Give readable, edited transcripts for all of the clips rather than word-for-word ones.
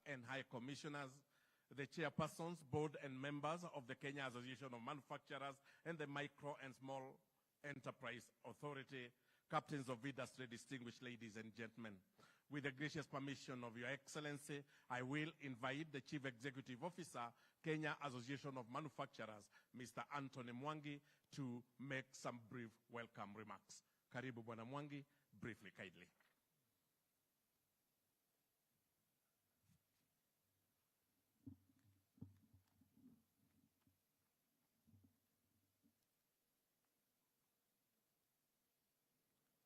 and High Commissioners, the chairpersons, board and members of the Kenya Association of Manufacturers and the Micro and Small Enterprise Authority, captains of industry, distinguished ladies and gentlemen. With the gracious permission of Your Excellency, I will invite the Chief Executive Officer, Kenya Association of Manufacturers, Mr. Anthony Mwangi, to make some brief welcome remarks. Karibu Bwana Mwangi, briefly, kindly.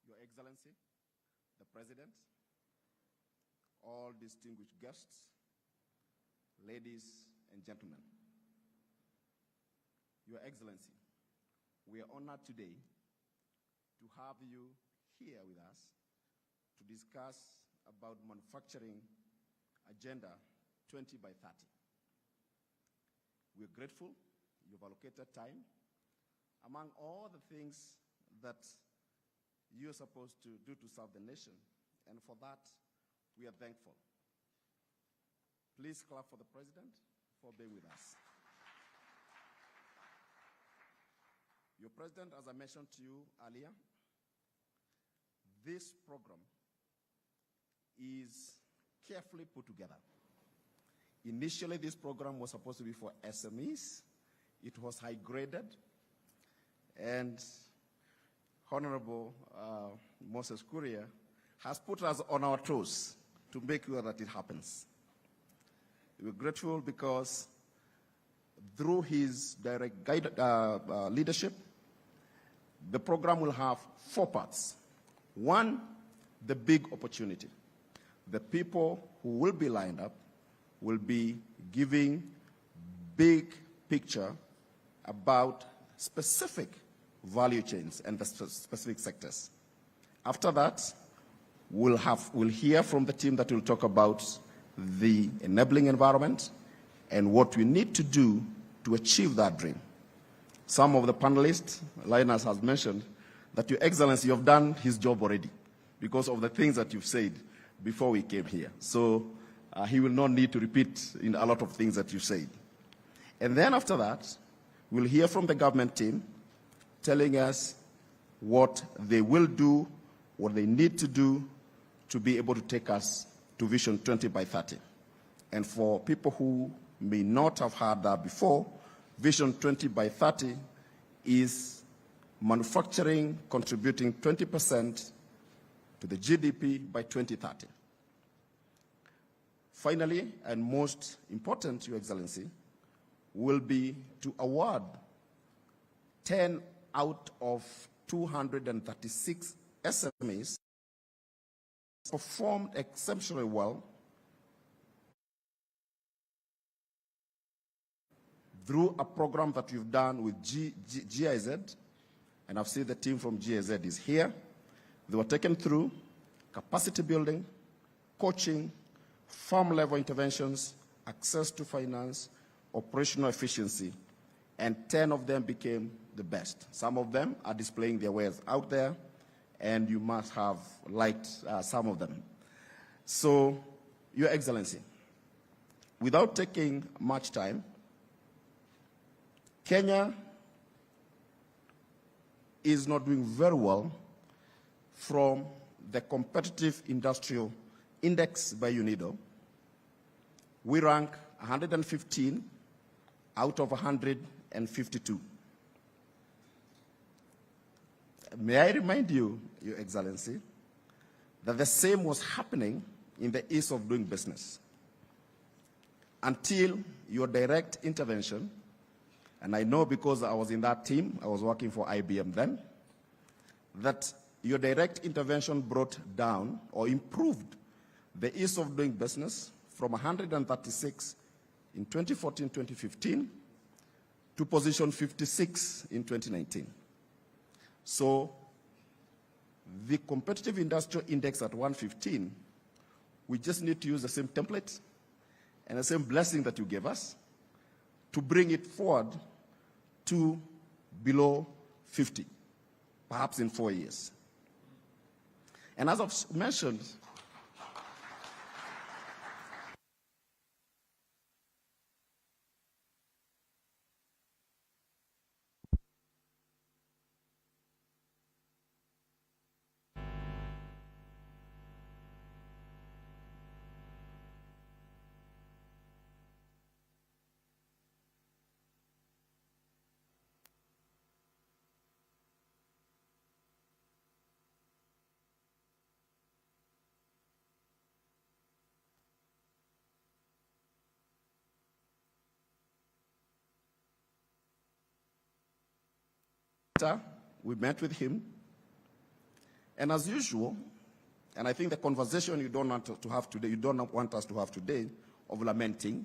Your Excellency, the President, all distinguished guests, ladies and gentlemen. Your Excellency, we are honored today to have you here with us to discuss about manufacturing agenda 20 by 30. We're grateful you've allocated time among all the things that you're supposed to do to serve the nation, and for that, we are thankful. Please clap for the President for being with us. Your President, as I mentioned to you earlier, this program is carefully put together. Initially, this program was supposed to be for SMEs. It was high-graded, and Honorable Moses Kuria has put us on our toes to make sure that it happens. We're grateful because through his direct leadership, the program will have 4 parts. 1, the big opportunity. The people who will be lined up will be giving big picture about specific value chains and the specific sectors. After that, we'll hear from the team that will talk about the enabling environment and what we need to do to achieve that dream. Some of the panelists, Linus has mentioned, that Your Excellency, you have done his job already because of the things that you've said before we came here. So he will not need to repeat in a lot of things that you said. And then after that, we'll hear from the government team telling us what they will do, what they need to do to be able to take us to Vision 20 by 30. And for people who may not have heard that before, Vision 20 by 30 is manufacturing contributing 20% to the GDP by 2030. Finally, and most important, Your Excellency, will be to award 10 out of 236 SMEs performed exceptionally well through a program that we've done with GIZ, and I've seen the team from GIZ is here. They were taken through capacity building, coaching, farm-level interventions, access to finance, operational efficiency, and 10 of them became the best. Some of them are displaying their wares out there, and you must have liked some of them. So, Your Excellency, without taking much time, Kenya is not doing very well from the Competitive Industrial Index by UNIDO. We rank 115 out of 152. May I remind you, Your Excellency, that the same was happening in the ease of doing business until your direct intervention, and I know because I was in that team, I was working for IBM then, that your direct intervention brought down or improved the ease of doing business from 136 in 2014-2015 to position 56 in 2019. So the Competitive Industrial Index at 115, we just need to use the same template and the same blessing that you gave us to bring it forward to below 50, perhaps in 4 years. And as I've mentioned, We met with him, and as usual, and I think the conversation you don't want to have today, you don't want us to have today, of lamenting,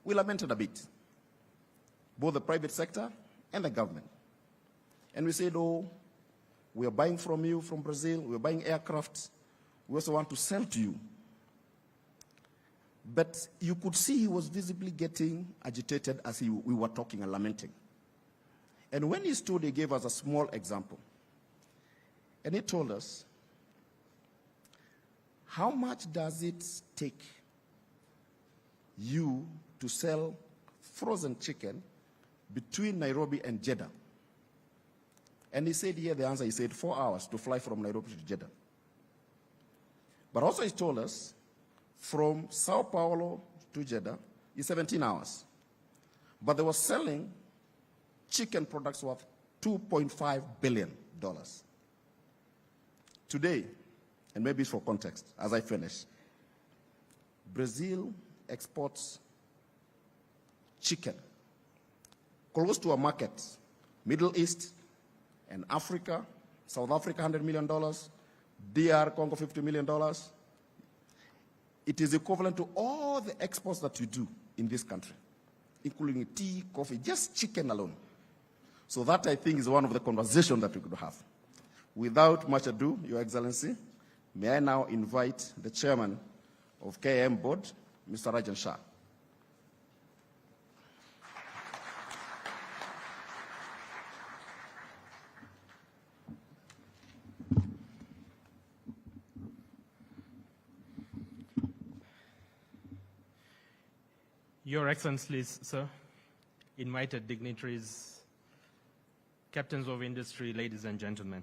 we lamented a bit, both the private sector and the government. And we said, oh, we are buying from you from Brazil, we are buying aircraft, we also want to sell to you. But you could see he was visibly getting agitated as we were talking and lamenting. And when he stood, he gave us a small example. And he told us, how much does it take you to sell frozen chicken between Nairobi and Jeddah? And he said here, the answer, he said 4 hours to fly from Nairobi to Jeddah. But also he told us, from Sao Paulo to Jeddah is 17 hours. But they were selling chicken products worth $2.5 billion. Today, and maybe for context, as I finish, Brazil exports chicken close to a market, Middle East and Africa, South Africa $100 million, DR Congo $50 million. It is equivalent to all the exports that you do in this country, including tea, coffee, just chicken alone. So that, I think, is one of the conversations that we could have. Without much ado, Your Excellency, may I now invite the chairman of KM Board, Mr. Rajan Shah. Your Excellencies, sir, invited dignitaries, captains of industry, ladies and gentlemen.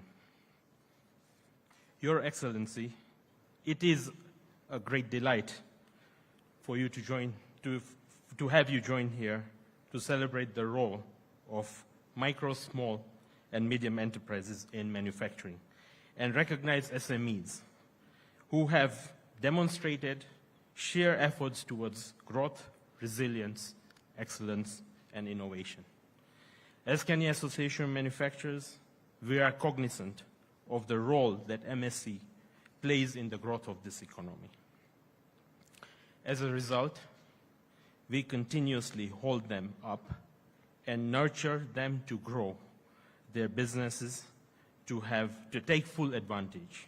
Your Excellency, it is a great delight for you to join, to have you join here to celebrate the role of micro, small, and medium enterprises in manufacturing and recognize SMEs who have demonstrated sheer efforts towards growth, resilience, excellence, and innovation. As Kenya Association of Manufacturers, we are cognizant of the role that MSC plays in the growth of this economy. As a result, we continuously hold them up and nurture them to grow their businesses, to take full advantage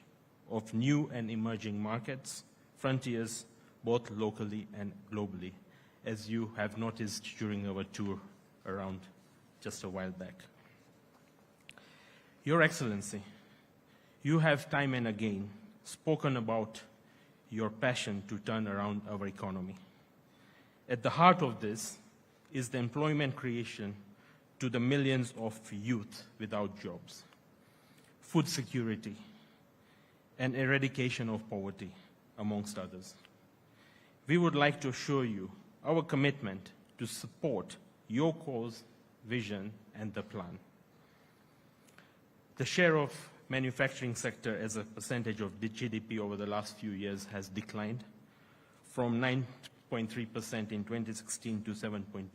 of new and emerging markets, frontiers, both locally and globally, as you have noticed during our tour around just a while back. Your Excellency, you have time and again spoken about your passion to turn around our economy. At the heart of this is the employment creation to the millions of youth without jobs, food security, and eradication of poverty, amongst others. We would like to assure you our commitment to support your cause, vision, and the plan. The share of manufacturing sector as a percentage of the GDP over the last few years has declined from 9.3% in 2016 to 7.2%,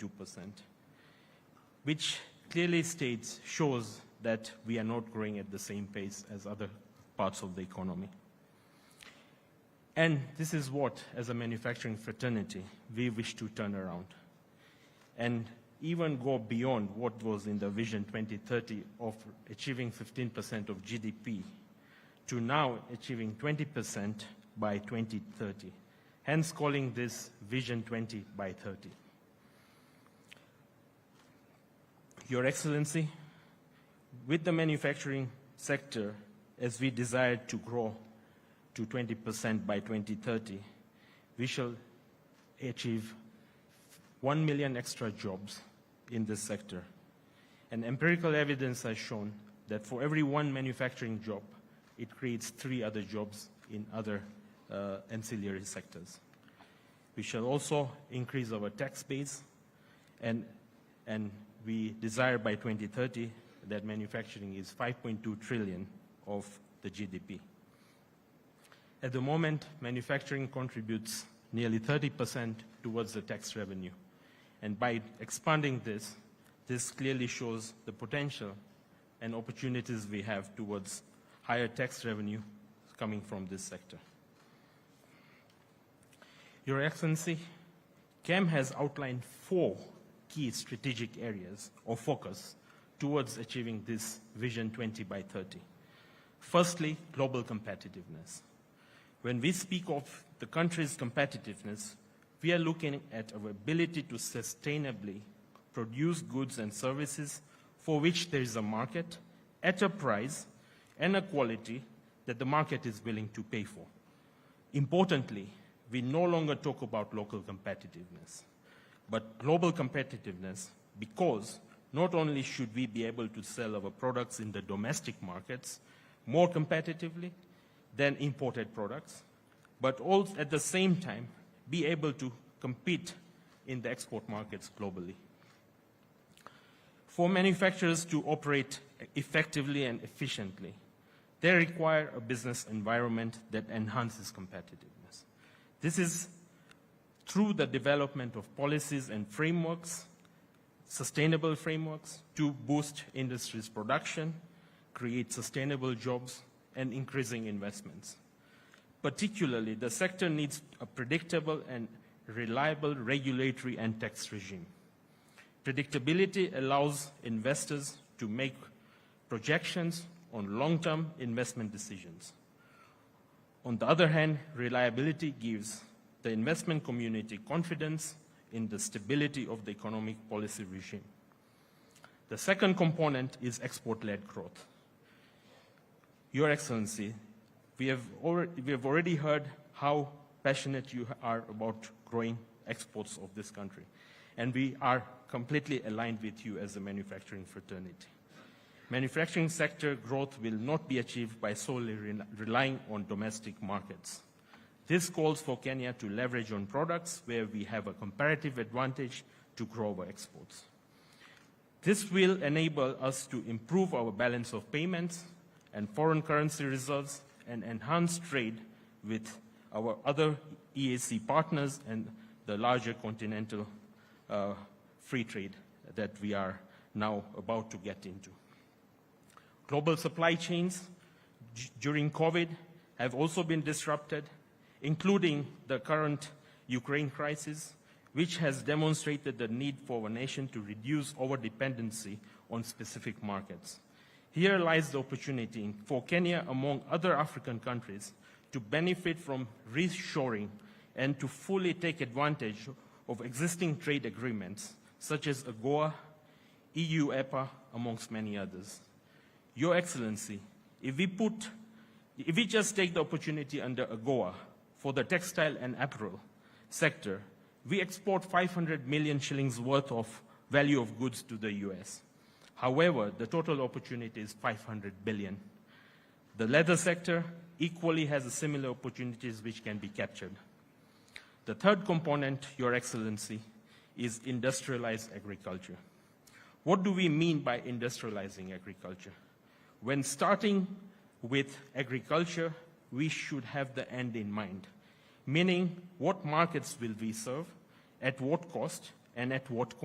which clearly shows that we are not growing at the same pace as other parts of the economy. And this is what, as a manufacturing fraternity, we wish to turn around and even go beyond what was in the Vision 2030 of achieving 15% of GDP to now achieving 20% by 2030, hence calling this Vision 20 by 30. Your Excellency, with the manufacturing sector, as we desire to grow to 20% by 2030, we shall achieve 1 million extra jobs in this sector. And empirical evidence has shown that for every one manufacturing job, it creates 3 other jobs in other ancillary sectors. We shall also increase our tax base, and we desire by 2030 that manufacturing is 5.2 trillion of the GDP. At the moment, manufacturing contributes nearly 30% towards the tax revenue. And by expanding this, this clearly shows the potential and opportunities we have towards higher tax revenue coming from this sector. Your Excellency, CAM has outlined 4 key strategic areas of focus towards achieving this Vision 20 by 30. Firstly, global competitiveness. When we speak of the country's competitiveness, we are looking at our ability to sustainably produce goods and services for which there is a market at a price and a quality that the market is willing to pay for. Importantly, we no longer talk about local competitiveness, but global competitiveness, because not only should we be able to sell our products in the domestic markets more competitively than imported products, but also at the same time be able to compete in the export markets globally. For manufacturers to operate effectively and efficiently, they require a business environment that enhances competitiveness. This is through the development of policies and frameworks, sustainable frameworks, to boost industry's production, create sustainable jobs, and increasing investments. Particularly, the sector needs a predictable and reliable regulatory and tax regime. Predictability allows investors to make projections on long-term investment decisions. On the other hand, reliability gives the investment community confidence in the stability of the economic policy regime. The second component is export-led growth. Your Excellency, we have already heard how passionate you are about growing exports of this country, and we are completely aligned with you as a manufacturing fraternity. Manufacturing sector growth will not be achieved by solely relying on domestic markets. This calls for Kenya to leverage on products where we have a comparative advantage to grow our exports. This will enable us to improve our balance of payments and foreign currency reserves and enhance trade with our other EAC partners and the larger continental free trade that we are now about to get into. Global supply chains during COVID have also been disrupted, including the current Ukraine crisis, which has demonstrated the need for our nation to reduce our dependency on specific markets. Here lies the opportunity for Kenya, among other African countries, to benefit from reshoring and to fully take advantage of existing trade agreements, such as AGOA, EU EPA, amongst many others. Your Excellency, if we just take the opportunity under AGOA for the textile and apparel sector, we export 500 million shillings worth of value of goods to the US. However, the total opportunity is 500 billion. The leather sector equally has similar opportunities which can be captured. The third component, Your Excellency, is industrialized agriculture. What do we mean by industrializing agriculture? When starting with agriculture, we should have the end in mind, meaning what markets will we serve, at what cost, and at what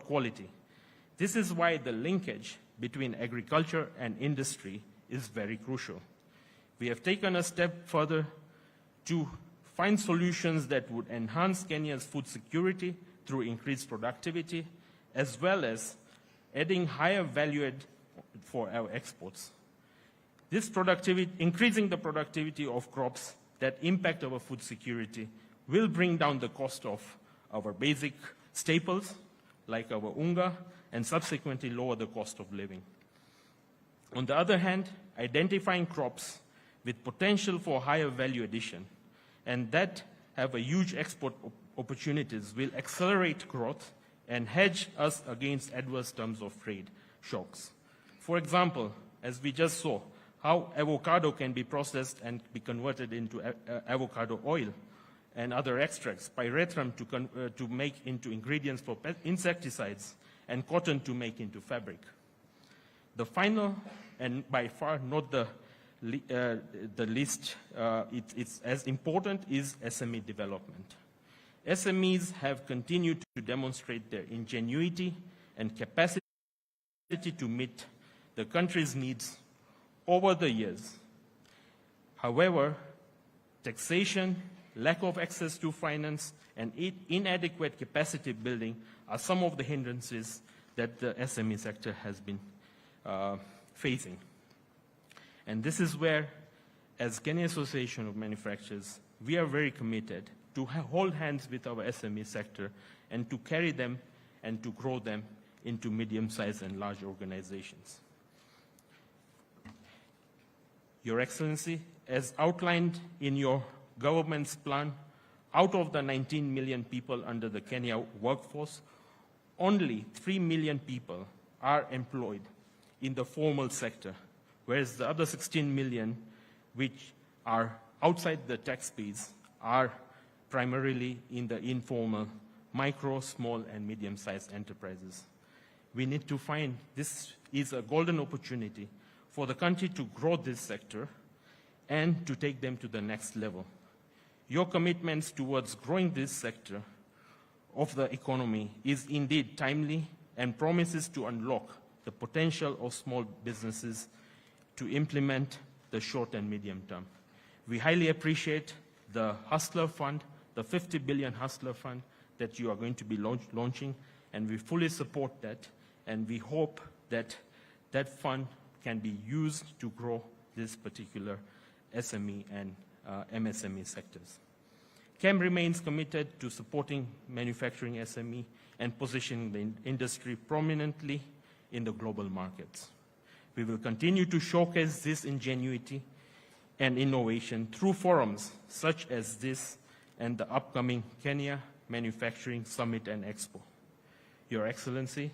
quality. This is why the linkage between agriculture and industry is very crucial. We have taken a step further to find solutions that would enhance Kenya's food security through increased productivity, as well as adding higher value add for our exports. This productivity, increasing the productivity of crops that impact our food security, will bring down the cost of our basic staples, like our unga, and subsequently lower the cost of living. On the other hand, identifying crops with potential for higher value addition and that have a huge export opportunities will accelerate growth and hedge us against adverse terms of trade shocks. For example, as we just saw, how avocado can be processed and be converted into avocado oil and other extracts, pyrethrum to make into ingredients for insecticides, and cotton to make into fabric. The final, and by far not the least, it's as important, is SME development. SMEs have continued to demonstrate their ingenuity and capacity to meet the country's needs over the years. However, taxation, lack of access to finance, and inadequate capacity building are some of the hindrances that the SME sector has been facing. And this is where, as Kenya Association of Manufacturers, we are very committed to hold hands with our SME sector and to carry them and to grow them into medium-sized and large organizations. Your Excellency, as outlined in your government's plan, out of the 19 million people under the Kenya workforce, only 3 million people are employed in the formal sector, whereas the other 16 million, which are outside the tax base, are primarily in the informal micro, small, and medium-sized enterprises. We need to find this is a golden opportunity for the country to grow this sector and to take them to the next level. Your commitments towards growing this sector of the economy is indeed timely and promises to unlock the potential of small businesses to implement the short and medium term. We highly appreciate the Hustler Fund, the 50 billion Hustler Fund that you are going to be launching, and we fully support that, and we hope that that fund can be used to grow this particular SME and MSME sectors. KEM remains committed to supporting manufacturing SME and positioning the industry prominently in the global markets. We will continue to showcase this ingenuity and innovation through forums such as this and the upcoming Kenya Manufacturing Summit and Expo. Your Excellency,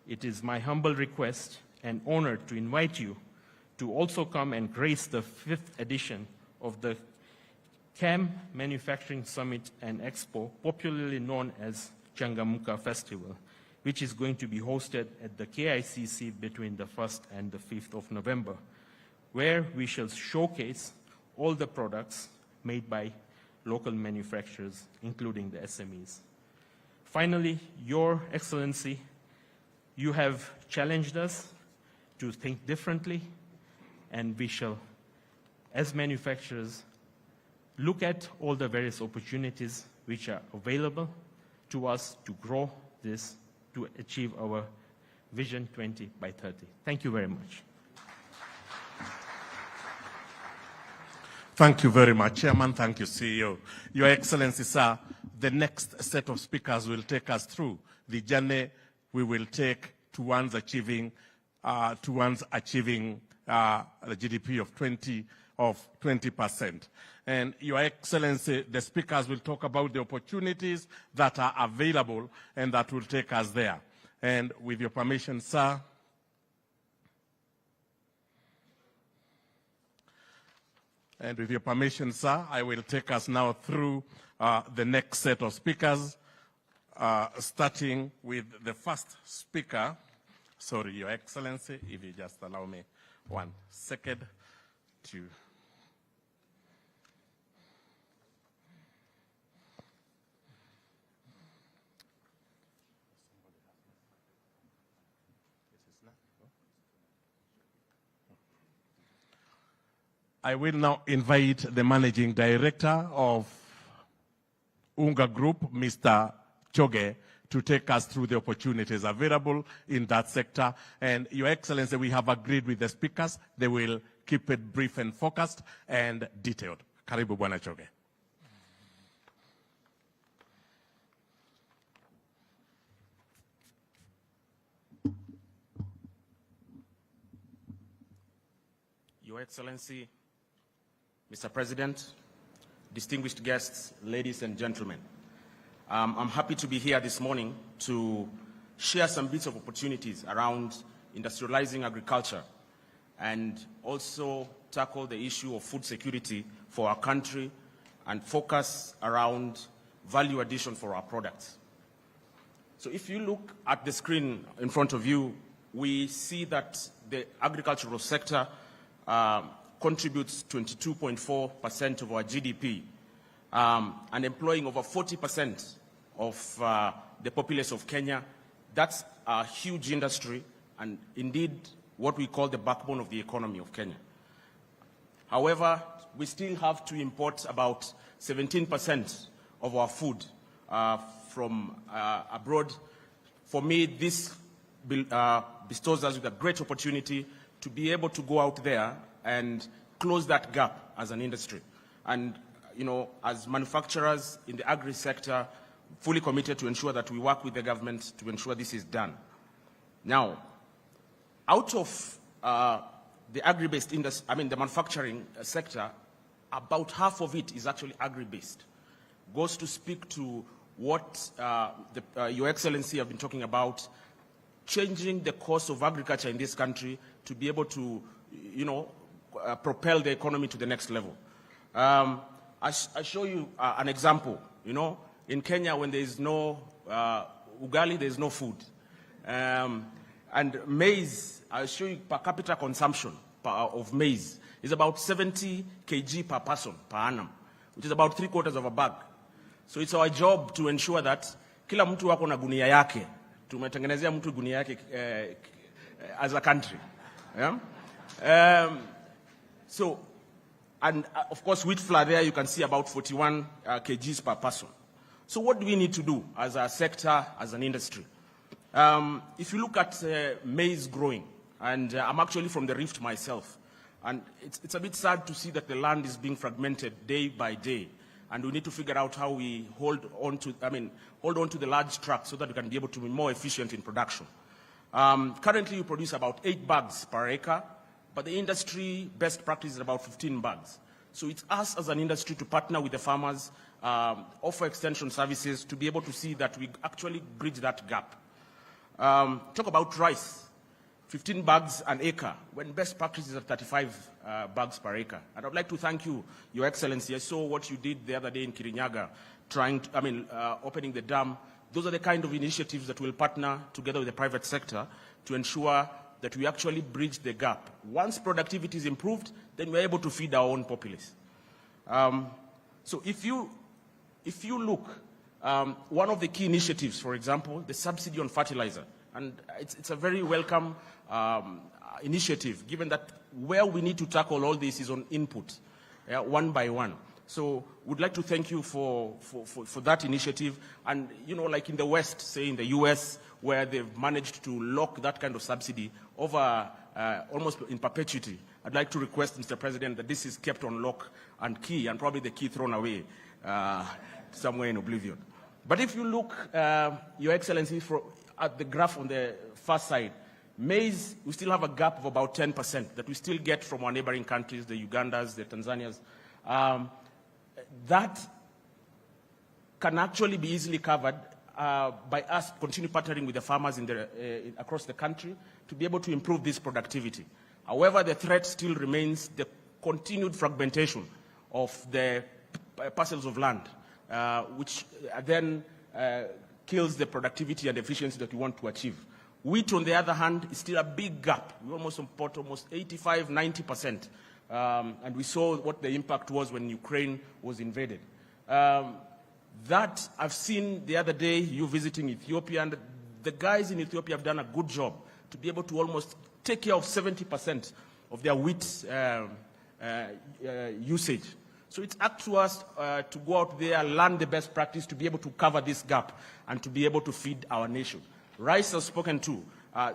it is my humble request and honor to invite you to also come and grace the 5th edition of the KEM Manufacturing Summit and Expo, popularly known as Changamuka Festival, which is going to be hosted at the KICC between the 1st and the 5th of November, where we shall showcase all the products made by local manufacturers, including the SMEs. Finally, Your Excellency, you have challenged us to think differently, and we shall, as manufacturers, look at all the various opportunities which are available to us to grow this, to achieve our Vision 20 by 30. Thank you very much. Thank you very much, Chairman. Thank you, CEO. Your Excellency, sir, the next set of speakers will take us through the journey we will take towards achieving the GDP of 20%. And Your Excellency, the speakers will talk about the opportunities that are available and that will take us there. And with your permission, sir, I will take us now through the next set of speakers, starting with the first speaker. Sorry, Your Excellency, if you just allow me 1 second to... I will now invite the Managing Director of Unga Group, Mr. Choge, to take us through the opportunities available in that sector. And Your Excellency, we have agreed with the speakers. They will keep it brief and focused and detailed. Karibu Bwana Choge. Your Excellency, Mr. President, distinguished guests, ladies and gentlemen, I'm happy to be here this morning to share some bits of opportunities around industrializing agriculture and also tackle the issue of food security for our country and focus around value addition for our products. So if you look at the screen in front of you, we see that the agricultural sector contributes 22.4% of our GDP and employing over 40% of the populace of Kenya. That's a huge industry, and indeed what we call the backbone of the economy of Kenya. However, we still have to import about 17% of our food from abroad. For me, this bestows us with a great opportunity to be able to go out there and close that gap as an industry. And, you know, as manufacturers in the agri sector, fully committed to ensure that we work with the government to ensure this is done. Now, out of the agri-based industry, the manufacturing sector, about half of it is actually agri-based. Goes to speak to what Your Excellency have been talking about, changing the course of agriculture in this country to be able to, you know, propel the economy to the next level. I show you an example. You know, in Kenya, when there is no ugali, there is no food. And maize, I'll show you per capita consumption of maize is about 70 kg per person per annum, which is about 3/4 of a bag. So it's our job to ensure that kila mtu wako na gunia yake, tumetengenezea mtu gunia yake as a country. Yeah? So, and of course, wheat flour there, you can see about 41 kgs per person. So what do we need to do as a sector, as an industry? If you look at maize growing, and I'm actually from the Rift myself, and it's a bit sad to see that the land is being fragmented day by day, and we need to figure out how we hold on to the large tracts so that we can be able to be more efficient in production. Currently, we produce about 8 bags per acre, but the industry best practice is about 15 bags. So it's us as an industry to partner with the farmers, offer extension services to be able to see that we actually bridge that gap. Talk about rice, 15 bags an acre, when best practice is at 35 bags per acre. And I'd like to thank you, Your Excellency. I saw what you did the other day in Kirinyaga, opening the dam. Those are the kind of initiatives that we'll partner together with the private sector to ensure that we actually bridge the gap. Once productivity is improved, then we're able to feed our own populace. So if you look, one of the key initiatives, for example, the subsidy on fertilizer, and it's a very welcome initiative, given that where we need to tackle all this is on input, one by one. So we'd like to thank you for that initiative. And, you know, like in the West, say in the US, where they've managed to lock that kind of subsidy over almost in perpetuity, I'd like to request, Mr. President, that this is kept on lock and key, and probably the key thrown away somewhere in oblivion. But if you look, Your Excellency, at the graph on the far side, maize, we still have a gap of about 10% that we still get from our neighboring countries, the Ugandas, the Tanzanias. That can actually be easily covered by us continue partnering with the farmers across the country to be able to improve this productivity. However, the threat still remains the continued fragmentation of the parcels of land, which then kills the productivity and efficiency that we want to achieve. Wheat, on the other hand, is still a big gap. We almost import almost 85, 90%. And we saw what the impact was when Ukraine was invaded. That I've seen the other day, you visiting Ethiopia, and the guys in Ethiopia have done a good job to be able to almost take care of 70% of their wheat usage. So it's up to us to go out there, learn the best practice to be able to cover this gap and to be able to feed our nation. Rice has spoken to.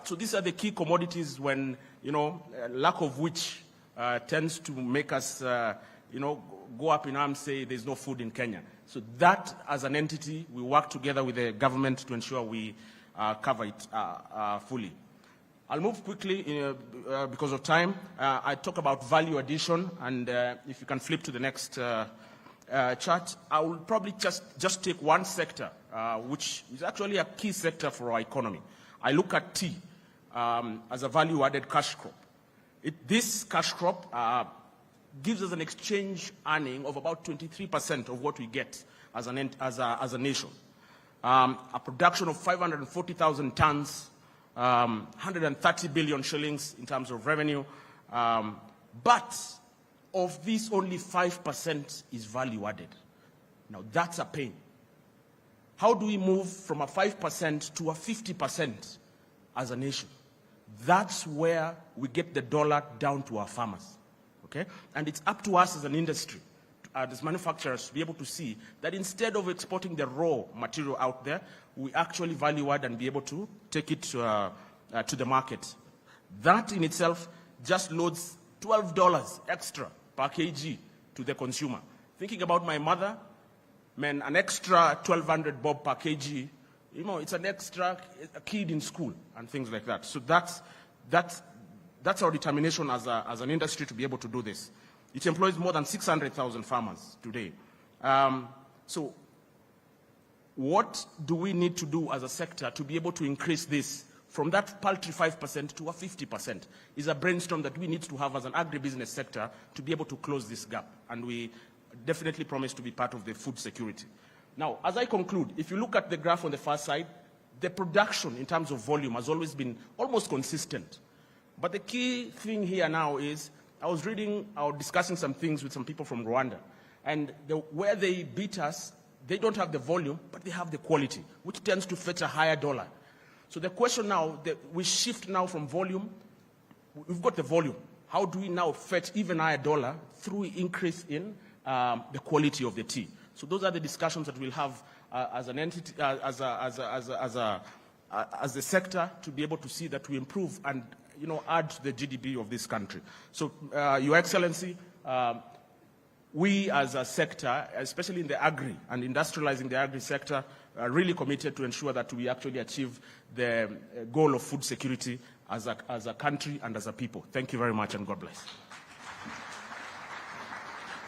So these are the key commodities when, you know, lack of which tends to make us, you know, go up in arms, say there's no food in Kenya. So that, as an entity, we work together with the government to ensure we cover it fully. I'll move quickly because of time. I talk about value addition, and if you can flip to the next chart, I will probably just take one sector, which is actually a key sector for our economy. I look at tea as a value-added cash crop. This cash crop gives us an exchange earning of about 23% of what we get as a nation. A production of 540,000 tons, 130 billion shillings in terms of revenue. But of this, only 5% is value added. Now, that's a pain. How do we move from a 5% to a 50% as a nation? That's where we get the dollar down to our farmers, okay? And it's up to us as an industry, as manufacturers, to be able to see that instead of exporting the raw material out there, we actually value add and be able to take it to the market. That in itself just loads $12 extra per kg to the consumer. Thinking about my mother, man, an extra 1,200 bob per kg, you know, it's an extra kid in school and things like that. So that's our determination as an industry to be able to do this. It employs more than 600,000 farmers today. So what do we need to do as a sector to be able to increase this from that paltry 5% to a 50% is a brainstorm that we need to have as an agribusiness sector to be able to close this gap. And we definitely promise to be part of the food security. Now, as I conclude, if you look at the graph on the far side, the production in terms of volume has always been almost consistent. But the key thing here now is, I was discussing some things with some people from Rwanda, and where they beat us, they don't have the volume, but they have the quality, which tends to fetch a higher dollar. So the question now, we shift now from volume, we've got the volume. How do we now fetch even higher dollar through increase in the quality of the tea? So those are the discussions that we'll have as an entity, as a sector, to be able to see that we improve and, you know, add to the GDP of this country. So, Your Excellency, we as a sector, especially in the agri and industrializing the agri sector, are really committed to ensure that we actually achieve the goal of food security as a country and as a people. Thank you very much, and God bless.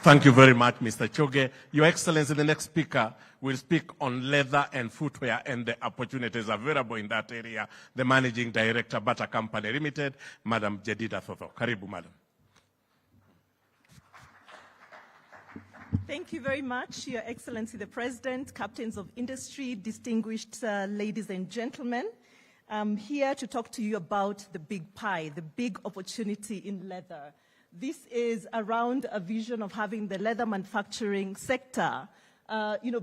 Thank you very much, Mr. Choge. Your Excellency, the next speaker will speak on leather and footwear and the opportunities available in that area. The Managing Director, Bata Company Limited, Madam Jedida Thotho. Karibu, Madam. Thank you very much, Your Excellency the President, captains of industry, distinguished ladies and gentlemen. I'm here to talk to you about the big pie, the big opportunity in leather. This is around a vision of having the leather manufacturing sector,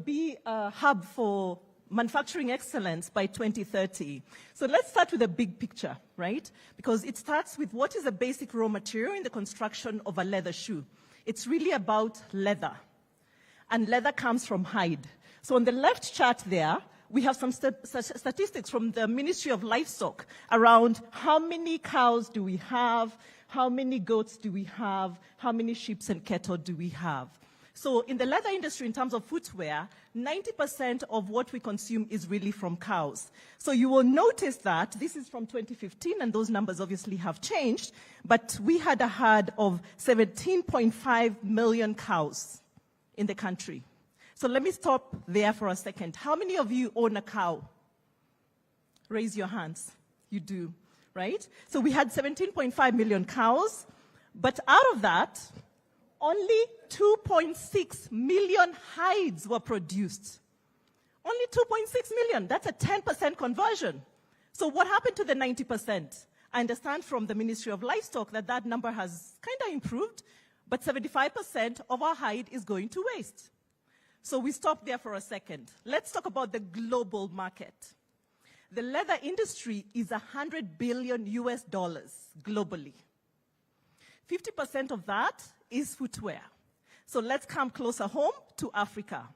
be a hub for manufacturing excellence by 2030. So let's start with the big picture, right? Because it starts with what is a basic raw material in the construction of a leather shoe. It's really about leather. And leather comes from hide. So on the left chart there, we have some statistics from the Ministry of Livestock around how many cows do we have, how many goats do we have, how many sheep and cattle do we have. So in the leather industry, in terms of footwear, 90% of what we consume is really from cows. So you will notice that this is from 2015, and those numbers obviously have changed, but we had a herd of 17.5 million cows in the country. So let me stop there for a second. How many of you own a cow? Raise your hands. You do, right? So we had 17.5 million cows, but out of that, only 2.6 million hides were produced. Only 2.6 million. That's a 10% conversion. So what happened to the 90%? I understand from the Ministry of Livestock that that number has kind of improved, but 75% of our hide is going to waste. So we stop there for a second. Let's talk about the global market. The leather industry is $100 billion globally. 50% of that is footwear. So let's come closer home to Africa.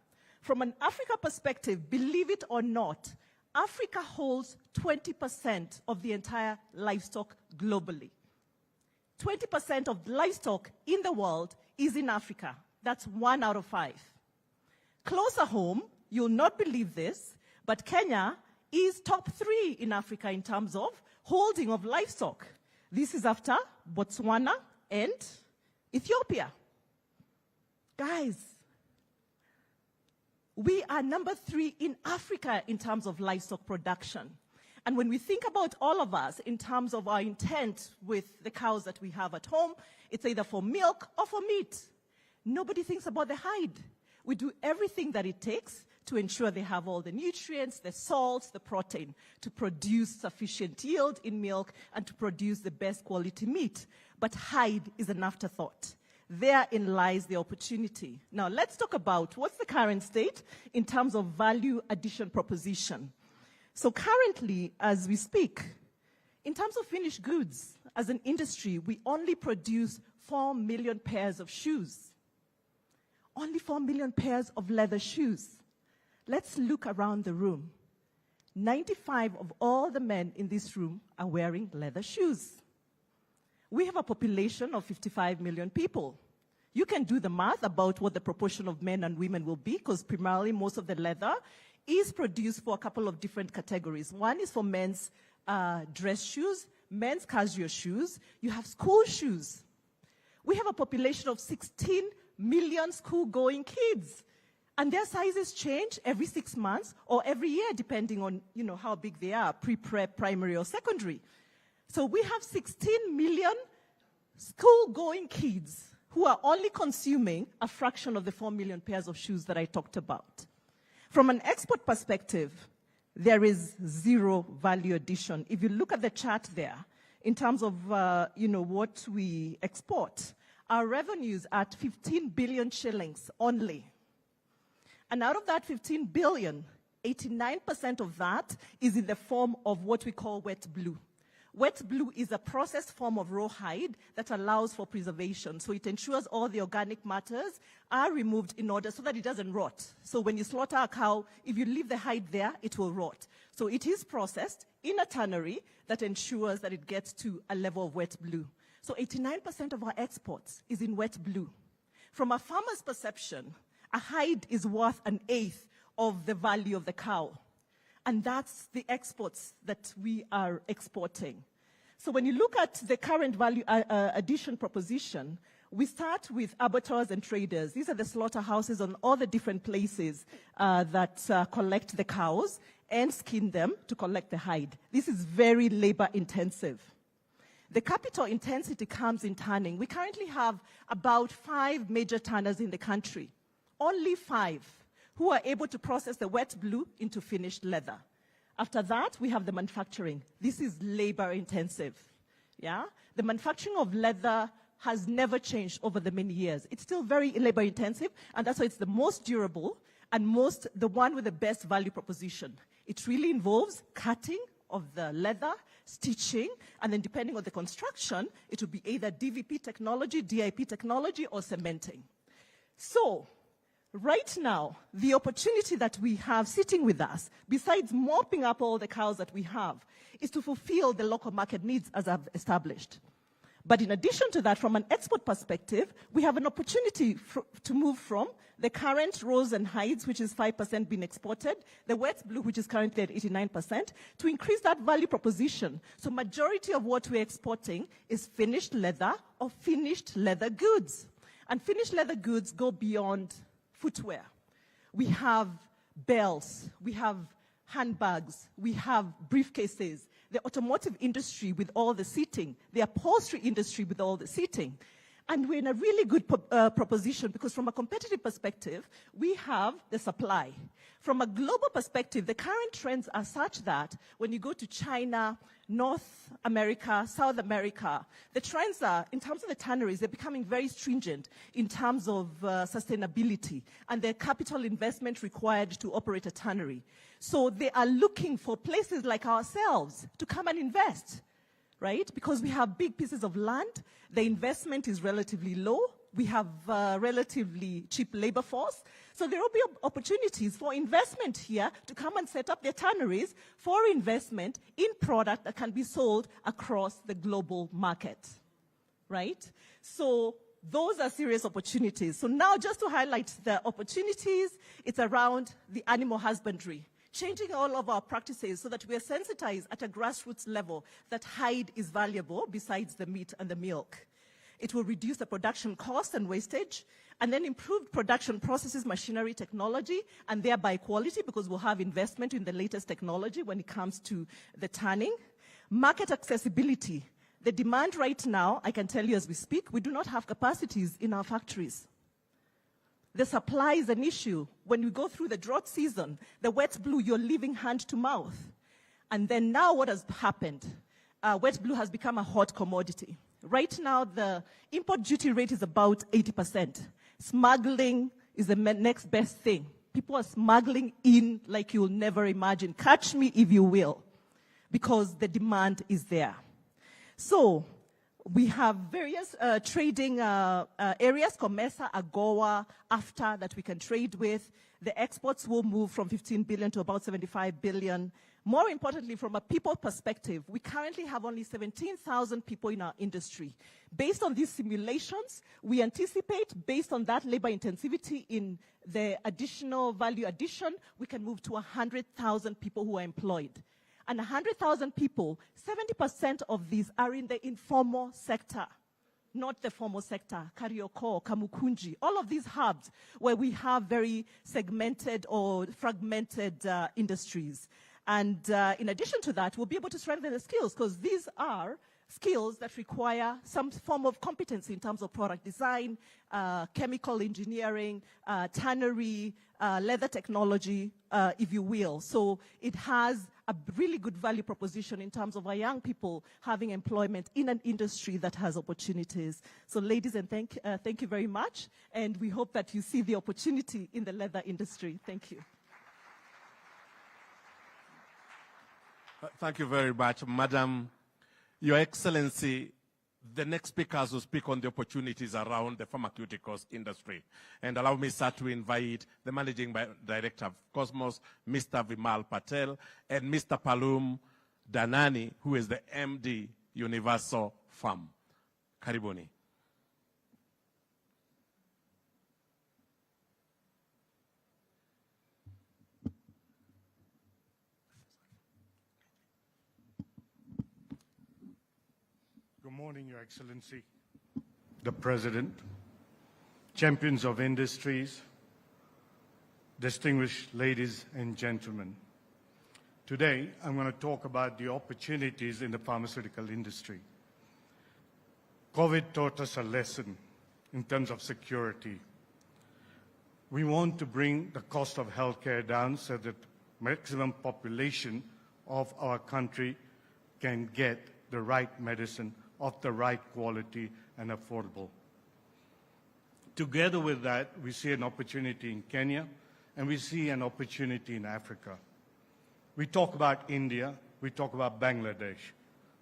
From an Africa perspective, believe it or not, Africa holds 20% of the entire livestock globally. 20% of livestock in the world is in Africa. That's 1 out of 5. Closer home, you'll not believe this, but Kenya is top 3 in Africa in terms of holding of livestock. This is after Botswana and Ethiopia. Guys, we are number 3 in Africa in terms of livestock production. And when we think about all of us in terms of our intent with the cows that we have at home, it's either for milk or for meat. Nobody thinks about the hide. We do everything that it takes to ensure they have all the nutrients, the salts, the protein, to produce sufficient yield in milk and to produce the best quality meat. But hide is an afterthought. Therein lies the opportunity. Now, let's talk about what's the current state in terms of value addition proposition. So currently, as we speak, In terms of finished goods, as an industry, we only produce 4 million pairs of shoes. Only 4 million pairs of leather shoes. Let's look around the room. 95 of all the men in this room are wearing leather shoes. We have a population of 55 million people. You can do the math about what the proportion of men and women will be, because primarily most of the leather is produced for a couple of different categories. One is for men's dress shoes, men's casual shoes. You have school shoes. We have a population of 16 million school-going kids. And their sizes change every 6 months or every year, depending on, how big they are, pre-prep, primary, or secondary. So we have 16 million school-going kids who are only consuming a fraction of the 4 million pairs of shoes that I talked about. From an export perspective, there is zero value addition. If you look at the chart there, in terms of, what we export, our revenues are at 15 billion shillings only. And out of that 15 billion, 89% of that is in the form of what we call wet blue. Wet blue is a processed form of raw hide that allows for preservation. So it ensures all the organic matters are removed in order so that it doesn't rot. So when you slaughter a cow, if you leave the hide there, it will rot. So it is processed in a tannery that ensures that it gets to a level of wet blue. So 89% of our exports is in wet blue. From a farmer's perception, a hide is worth 1/8 of the value of the cow. And that's the exports that we are exporting. So when you look at the current value addition proposition, we start with abattoirs and traders. These are the slaughterhouses on all the different places that collect the cows and skin them to collect the hide. This is very labor intensive. The capital intensity comes in tanning. We currently have about 5 major tanners in the country. Only 5 who are able to process the wet blue into finished leather. After that, we have the manufacturing. This is labor intensive. Yeah? The manufacturing of leather has never changed over the many years. It's still very labor intensive, and that's why it's the most durable and the one with the best value proposition. It really involves cutting of the leather, stitching, and then depending on the construction, it will be either DVP technology, DIP technology, or cementing. So, right now, the opportunity that we have sitting with us, besides mopping up all the cows that we have, is to fulfill the local market needs as I've established. But in addition to that, from an export perspective, we have an opportunity to move from the current rose and hides, which is 5% being exported, the wet blue, which is currently at 89%, to increase that value proposition. So majority of what we're exporting is finished leather or finished leather goods. And finished leather goods go beyond footwear. We have belts, we have handbags, we have briefcases, the automotive industry with all the seating, the upholstery industry with all the seating. And we're in a really good proposition because from a competitive perspective, we have the supply. From a global perspective, the current trends are such that when you go to China, North America, South America, the trends are, in terms of the tanneries, they're becoming very stringent in terms of sustainability and the capital investment required to operate a tannery. So they are looking for places like ourselves to come and invest, right? Because we have big pieces of land, the investment is relatively low, we have relatively cheap labor force, so there will be opportunities for investment here to come and set up their tanneries for investment in product that can be sold across the global market, right? So those are serious opportunities. So now just to highlight the opportunities, it's around the animal husbandry. Changing all of our practices so that we are sensitized at a grassroots level that hide is valuable besides the meat and the milk. It will reduce the production cost and wastage, and then improve production processes, machinery, technology, and thereby quality, because we'll have investment in the latest technology when it comes to the tanning. Market accessibility. The demand right now, I can tell you as we speak, we do not have capacities in our factories. The supply is an issue. When we go through the drought season, the wet blue, you're living hand to mouth. And then now what has happened? Wet blue has become a hot commodity. Right now, the import duty rate is about 80%. Smuggling is the next best thing. People are smuggling in like you'll never imagine. Catch me if you will. because the demand is there. So we have various trading areas, COMESA, AGOA, AFTA, that we can trade with. The exports will move from 15 billion to about 75 billion. More importantly, from a people perspective, we currently have only 17,000 people in our industry. Based on these simulations, we anticipate, based on that labor intensivity in the additional value addition, we can move to 100,000 people who are employed. And 100,000 people, 70% of these are in the informal sector, not the formal sector, Karioko, Kamukunji, all of these hubs where we have very segmented or fragmented industries. And in addition to that, we'll be able to strengthen the skills, because these are skills that require some form of competency in terms of product design, chemical engineering, tannery, leather technology, if you will. So it has a really good value proposition in terms of our young people having employment in an industry that has opportunities. So ladies, and thank you very much. And we hope that you see the opportunity in the leather industry. Thank you. Thank you very much, Madam. Your Excellency, the next speakers will speak on the opportunities around the pharmaceuticals industry. And allow me, sir, to invite the Managing Director of Cosmos, Mr. Vimal Patel, and Mr. Palum Danani, who is the MD, Universal Farm. Karibuni. Good morning, Your Excellency, the President, champions of industries, distinguished ladies and gentlemen. Today, I'm going to talk about the opportunities in the pharmaceutical industry. COVID taught us a lesson in terms of security. We want to bring the cost of healthcare down so that maximum population of our country can get the right medicine of the right quality and affordable. Together with that, we see an opportunity in Kenya, and we see an opportunity in Africa. We talk about India, we talk about Bangladesh.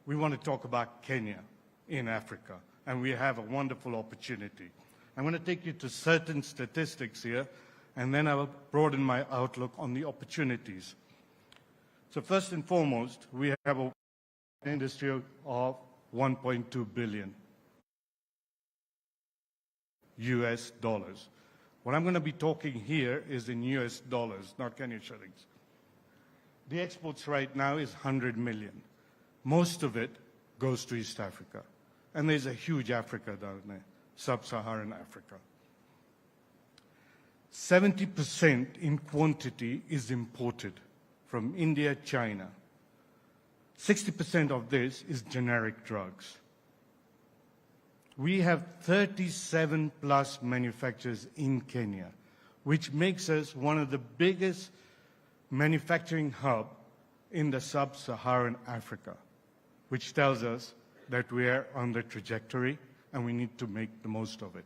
We want to talk about Kenya in Africa, and we have a wonderful opportunity. I'm going to take you to certain statistics here, and then I will broaden my outlook on the opportunities. So first and foremost, we have an industry of 1.2 billion US dollars. What I'm going to be talking here is in US dollars, not Kenyan shillings. The exports right now is 100 million. Most of it goes to East Africa. And there's a huge Africa down there, sub-Saharan Africa. 70% in quantity is imported from India, China. 60% of this is generic drugs. We have 37 plus manufacturers in Kenya, which makes us one of the biggest manufacturing hub in the sub-Saharan Africa, which tells us that we are on the trajectory and we need to make the most of it.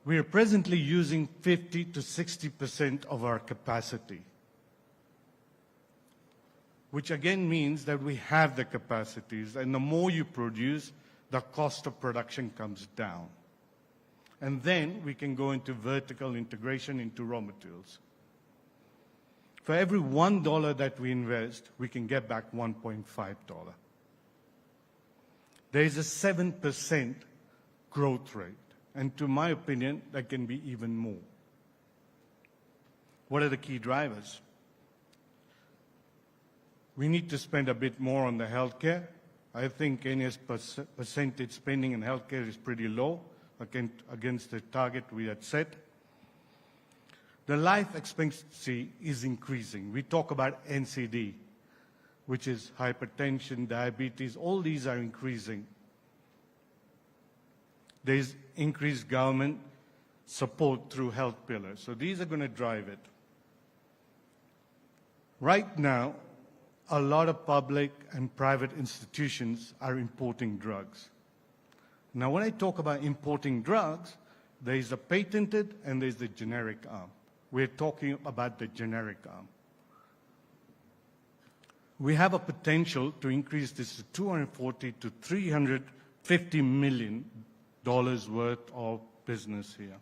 We are presently using 50 to 60% of our capacity, which again means that we have the capacities, and the more you produce, the cost of production comes down. And then we can go into vertical integration into raw materials. For every $1 that we invest, we can get back $1.5. There is a 7% growth rate, and to my opinion, that can be even more. What are the key drivers? We need to spend a bit more on the healthcare. I think Kenya's percentage spending in healthcare is pretty low against the target we had set. The life expectancy is increasing. We talk about NCD, which is hypertension, diabetes, all these are increasing. There's increased government support through health pillars. So these are going to drive it. Right now, a lot of public and private institutions are importing drugs. Now, when I talk about importing drugs, there is a patented and there is the generic arm. We're talking about the generic arm. We have a potential to increase this to 240 to 350 million dollars worth of business here,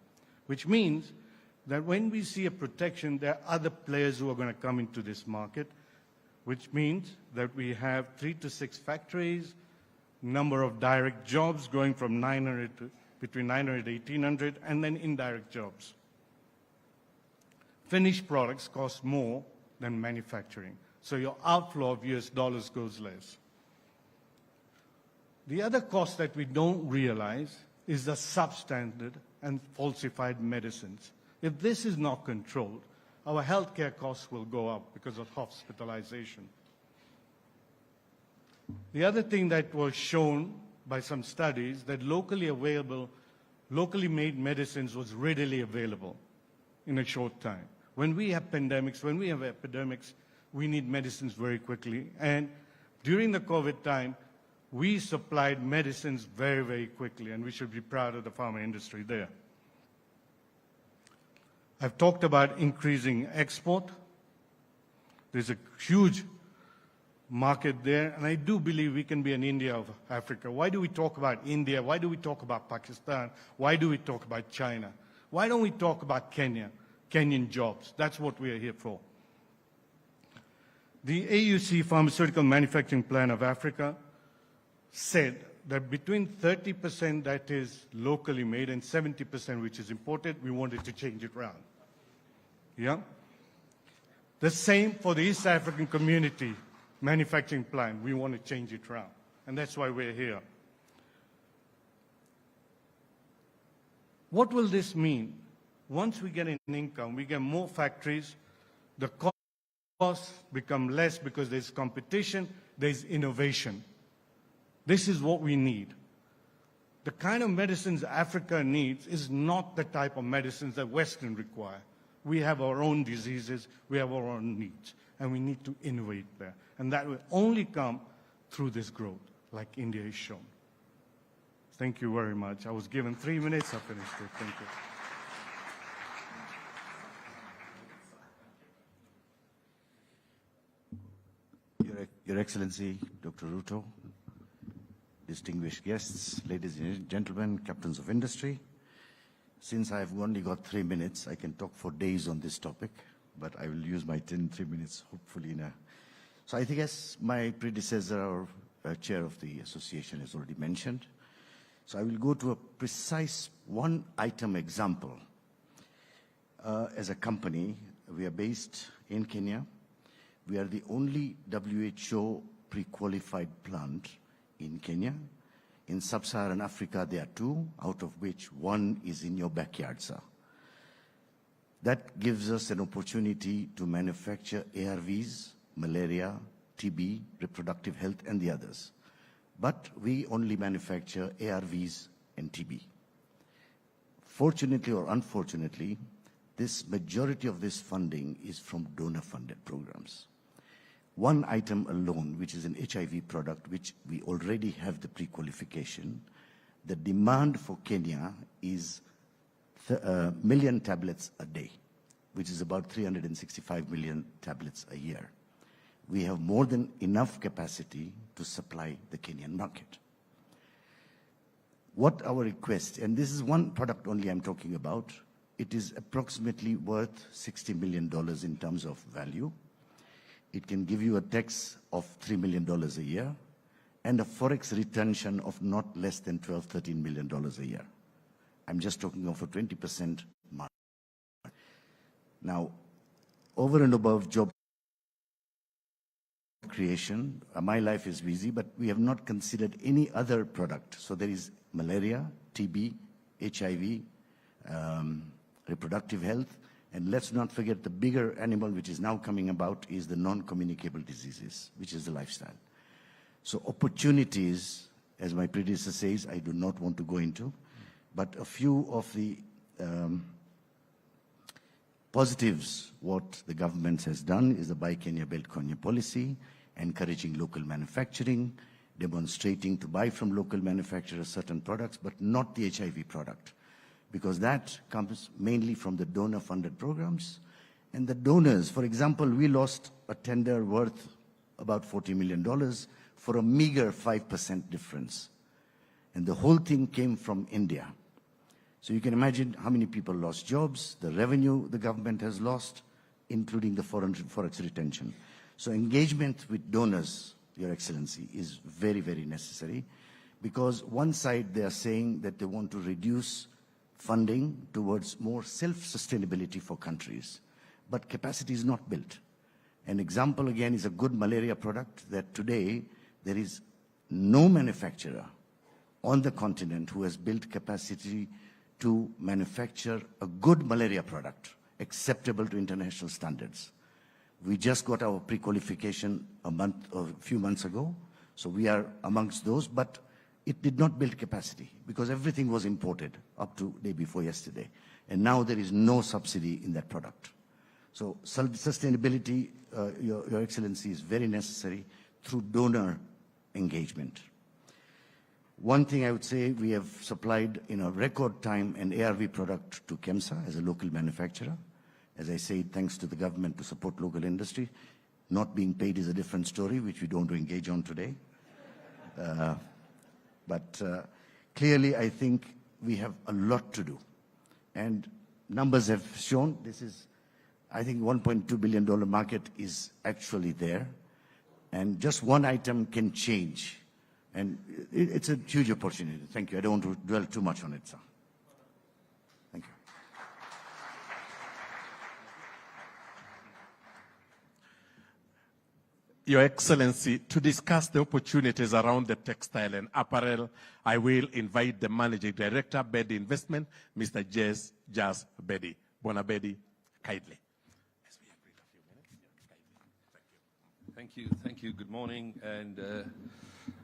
which means that when we see a protection, there are other players who are going to come into this market, which means that we have 3 to 6 factories, number of direct jobs going from 900 to between 900 and 1,800, and then indirect jobs. Finished products cost more than manufacturing, so your outflow of US dollars goes less. The other cost that we don't realize is the substandard and falsified medicines. If this is not controlled, our healthcare costs will go up because of hospitalization. The other thing that was shown by some studies, that locally made medicines was readily available in a short time. When we have pandemics, when we have epidemics, we need medicines very quickly. And during the COVID time, we supplied medicines very, very quickly, and we should be proud of the pharma industry there. I've talked about increasing export. There's a huge market there, and I do believe we can be an India of Africa. Why do we talk about India? Why do we talk about Pakistan? Why do we talk about China? Why don't we talk about Kenya, Kenyan jobs? That's what we are here for. The AUC Pharmaceutical Manufacturing Plan of Africa said that between 30% that is locally made and 70% which is imported, we wanted to change it around. Yeah? The same for the East African Community Manufacturing Plan. We want to change it around. And that's why we're here. What will this mean? Once we get an income, we get more factories, the costs become less because there's competition, there's innovation. This is what we need. The kind of medicines Africa needs is not the type of medicines that Western require. We have our own diseases, we have our own needs, and we need to innovate there. And that will only come through this growth, like India has shown. Thank you very much. I was given 3 minutes, I finished it. Thank you. Your Excellency, Dr. Ruto, distinguished guests, ladies and gentlemen, captains of industry. Since I've only got 3 minutes, I can talk for days on this topic, but I will use my 3 minutes, hopefully. So I think as my predecessor, or chair of the association, has already mentioned, so I will go to a precise one-item example. As a company, we are based in Kenya. We are the only WHO pre-qualified plant in Kenya. In sub-Saharan Africa, there are 2, out of which 1 is in your backyard, sir. That gives us an opportunity to manufacture ARVs, malaria, TB, reproductive health, and the others. But we only manufacture ARVs and TB. Fortunately or unfortunately, this majority of this funding is from donor-funded programs. One item alone, which is an HIV product, which we already have the pre-qualification, the demand for Kenya is a million tablets a day, which is about 365 million tablets a year. We have more than enough capacity to supply the Kenyan market. What our request, and this is one product only I'm talking about, it is approximately worth $60 million in terms of value. It can give you a tax of $3 million a year and a forex retention of not less than $12, $13 million a year. I'm just talking of a 20% margin. Now, over and above job creation, my life is busy, but we have not considered any other product. So there is malaria, TB, HIV, reproductive health, and let's not forget the bigger animal which is now coming about is the non-communicable diseases, which is the lifestyle. So opportunities, as my predecessor says, I do not want to go into, but a few of the positives, what the government has done is the Buy Kenya, Build Kenya policy, encouraging local manufacturing, demonstrating to buy from local manufacturers certain products, but not the HIV product, because that comes mainly from the donor-funded programs. And the donors, for example, we lost a tender worth about $40 million for a meager 5% difference. And the whole thing came from India. So you can imagine how many people lost jobs, the revenue the government has lost, including the forex retention. So engagement with donors, Your Excellency, is very, very necessary, because one side they are saying that they want to reduce funding towards more self-sustainability for countries, but capacity is not built. An example again is a good malaria product that today there is no manufacturer on the continent who has built capacity to manufacture a good malaria product acceptable to international standards. We just got our pre-qualification a few months ago, so we are amongst those, but it did not build capacity because everything was imported up to day before yesterday. And now there is no subsidy in that product. So sustainability, Your Excellency, is very necessary through donor engagement. One thing I would say, we have supplied in a record time an ARV product to KEMSA as a local manufacturer. As I say, thanks to the government to support local industry. Not being paid is a different story, which we don't engage on today. But clearly, I think we have a lot to do. And numbers have shown this is, I think, $1.2 billion market is actually there. And just one item can change. And it's a huge opportunity. Thank you. I don't want to dwell too much on it, sir. Thank you. Your Excellency, to discuss the opportunities around the textile and apparel, I will invite the Managing Director, Bedi Investment, Mr. Jas Bedi. Bona Bedi, kindly. As we agreed a few minutes. Thank you. Thank you. Good morning. And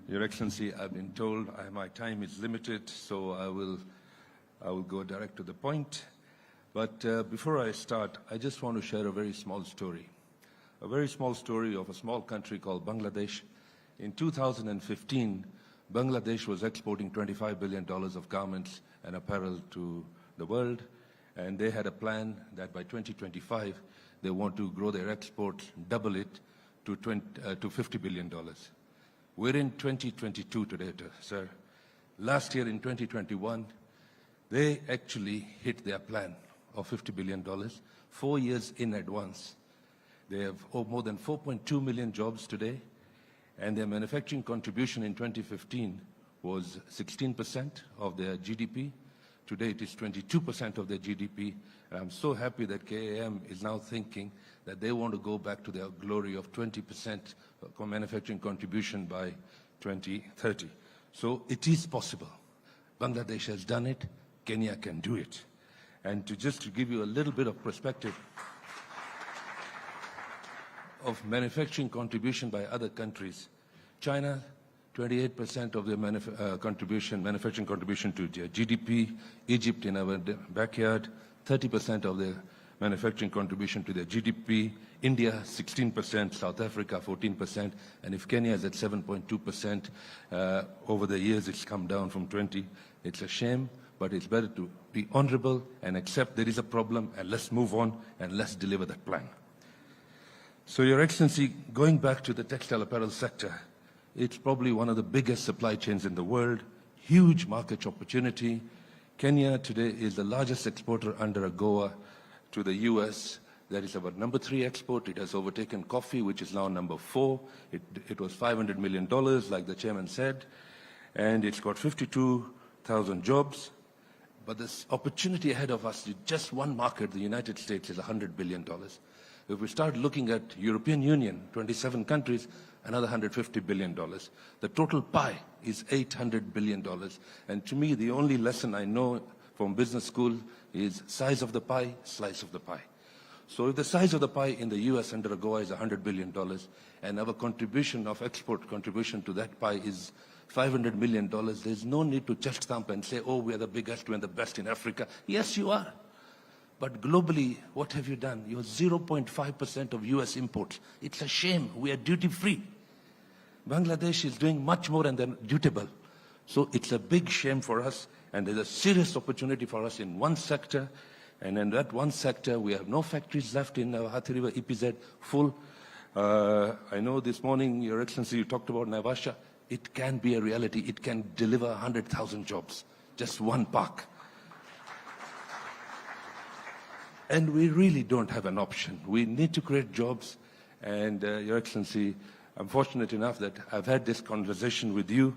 Your Excellency, I've been told my time is limited, so I will go direct to the point. But before I start, I just want to share a very small story. A very small story of a small country called Bangladesh. In 2015, Bangladesh was exporting $25 billion of garments and apparel to the world, and they had a plan that by 2025, they want to grow their exports, double it to $50 billion. We're in 2022 today, sir. Last year in 2021, they actually hit their plan of $50 billion 4 years in advance. They have more than 4.2 million jobs today, and their manufacturing contribution in 2015 was 16% of their GDP. Today it is 22% of their GDP. And I'm so happy that KAM is now thinking that they want to go back to their glory of 20% manufacturing contribution by 2030. So it is possible. Bangladesh has done it. Kenya can do it. And to give you a little bit of perspective of manufacturing contribution by other countries, China, 28% of their manufacturing contribution to their GDP. Egypt, in our backyard, 30% of their manufacturing contribution to their GDP. India, 16%, South Africa, 14%, and if Kenya is at 7.2%, over the years it's come down from 20. It's a shame, but it's better to be honorable and accept there is a problem, and let's move on and let's deliver that plan. So, Your Excellency, going back to the textile apparel sector, it's probably one of the biggest supply chains in the world, huge market opportunity. Kenya today is the largest exporter under AGOA to the US. That is our number 3 export. It has overtaken coffee, which is now number 4. It was $500 million, like the chairman said, and it's got 52,000 jobs. But this opportunity ahead of us, just one market, the United States, is $100 billion. If we start looking at European Union, 27 countries, another $150 billion. The total pie is $800 billion. And to me, the only lesson I know from business school is size of the pie, slice of the pie. So if the size of the pie in the US under AGOA is $100 billion, and our contribution of export contribution to that pie is $500 million, there's no need to chest thump and say, oh, we are the biggest, we're the best in Africa. Yes, you are. But globally, what have you done? You're 0.5% of US imports. It's a shame. We are duty-free. Bangladesh is doing much more than dutiable. So it's a big shame for us, and there's a serious opportunity for us in one sector. And in that one sector, we have no factories left in our Athi River EPZ, full I know this morning, Your Excellency, you talked about Naivasha. It can be a reality. It can deliver 100,000 jobs, just one park. And we really don't have an option. We need to create jobs. And Your Excellency, I'm fortunate enough that I've had this conversation with you.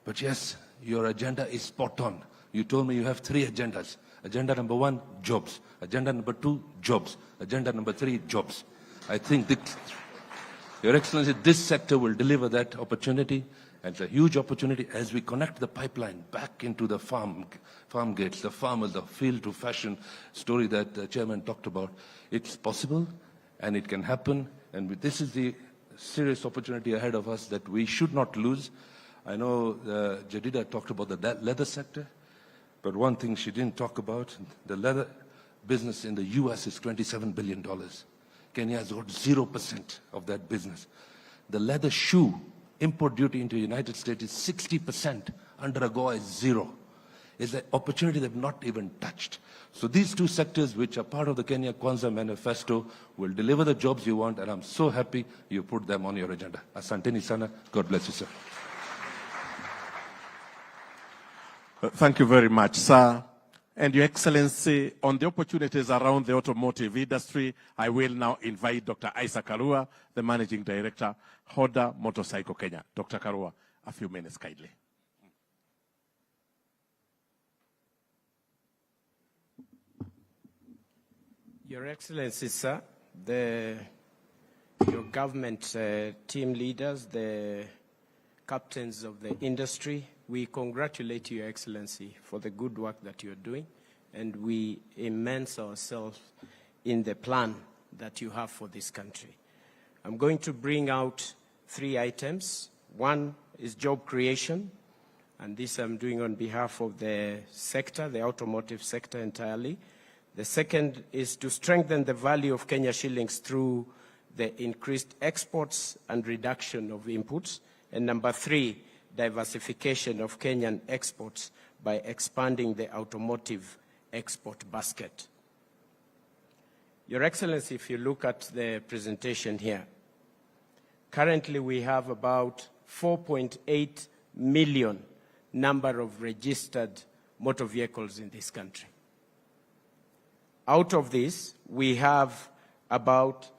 But yes, your agenda is spot on. You told me you have 3 agendas. Agenda number 1, jobs. Agenda number 2, jobs. Agenda number 3, jobs. I think, Your Excellency, this sector will deliver that opportunity. And it's a huge opportunity as we connect the pipeline back into the farm gates, the farmers, the field to fashion story that the chairman talked about. It's possible and it can happen. And this is the serious opportunity ahead of us that we should not lose. I know Jadida talked about the leather sector, but one thing she didn't talk about, the leather business in the US is $27 billion. Kenya has got 0% of that business. The leather shoe import duty into the United States is 60%. Under AGOA is 0. It's an opportunity they've not even touched. So these 2 sectors, which are part of the Kenya Kwanza manifesto, will deliver the jobs you want, and I'm so happy you put them on your agenda. Asanteni sana. God bless you, sir. Thank you very much, sir. And Your Excellency, on the opportunities around the automotive industry, I will now invite Dr. Isaac Karua, the Managing Director, Hoda Motorcycle Kenya. Dr. Karua, a few minutes kindly. Your Excellency, sir, your government team leaders, the captains of the industry, we congratulate you, Your Excellency, for the good work that you're doing, and we immerse ourselves in the plan that you have for this country. I'm going to bring out 3 items. One is job creation, and this I'm doing on behalf of the sector, the automotive sector entirely. The second is to strengthen the value of Kenya shillings through the increased exports and reduction of inputs. And number 3, diversification of Kenyan exports by expanding the automotive export basket. Your Excellency, if you look at the presentation here, currently we have about 4.8 million number of registered motor vehicles in this country. Out of this, we have about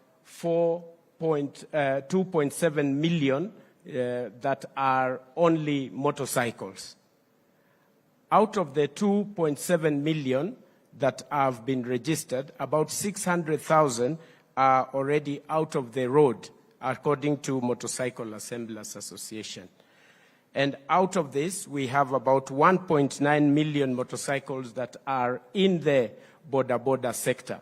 2.7 million that are only motorcycles. Out of the 2.7 million that have been registered, about 600,000 are already out of the road, according to Motorcycle Assemblers Association. And out of this, we have about 1.9 million motorcycles that are in the border sector.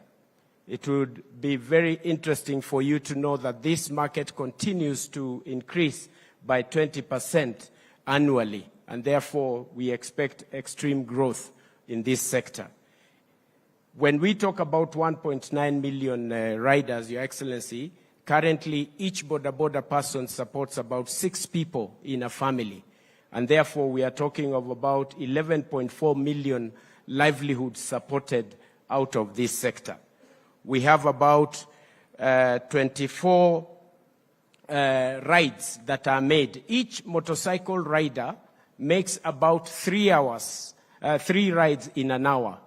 It would be very interesting for you to know that this market continues to increase by 20% annually, and therefore we expect extreme growth in this sector. When we talk about 1.9 million riders, Your Excellency, currently each border person supports about 6 people in a family, and therefore we are talking of about 11.4 million livelihoods supported out of this sector. We have about 24 rides that are made. Each motorcycle rider makes about 3 hours, 3 rides in an hour.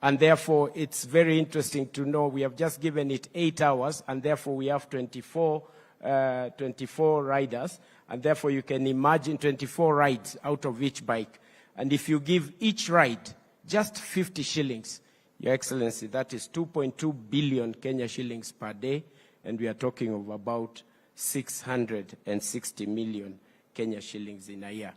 And therefore, it's very interesting to know we have just given it 8 hours, and therefore we have 24 riders. And therefore, you can imagine 24 rides out of each bike. And if you give each ride just 50 shillings, Your Excellency, that is 2.2 billion Kenya shillings per day, and we are talking of about 660 million Kenya shillings in a year.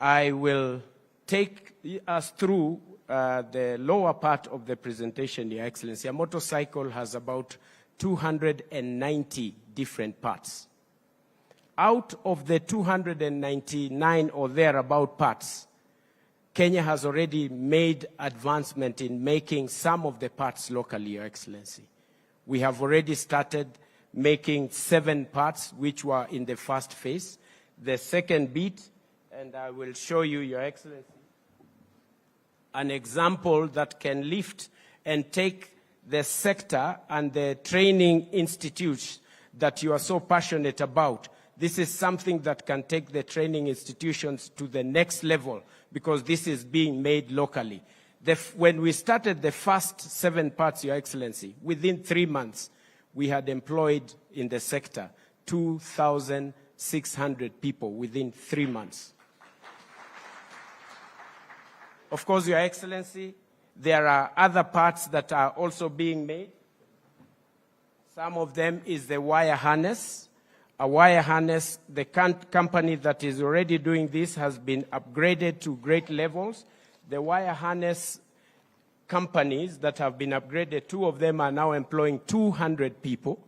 I will take us through the lower part of the presentation, Your Excellency. A motorcycle has about 290 different parts. Out of the 299 or thereabout parts, Kenya has already made advancement in making some of the parts locally, Your Excellency. We have already started making 7 parts, which were in the first phase. The second bit, and I will show you, Your Excellency, an example that can lift and take the sector and the training institutes that you are so passionate about. This is something that can take the training institutions to the next level because this is being made locally. When we started the first 7 parts, Your Excellency, within 3 months, we had employed in the sector 2,600 people within 3 months. Of course, Your Excellency, there are other parts that are also being made. Some of them is the wire harness. A wire harness, the company that is already doing this has been upgraded to great levels. The wire harness companies that have been upgraded, 2 of them are now employing 200 people.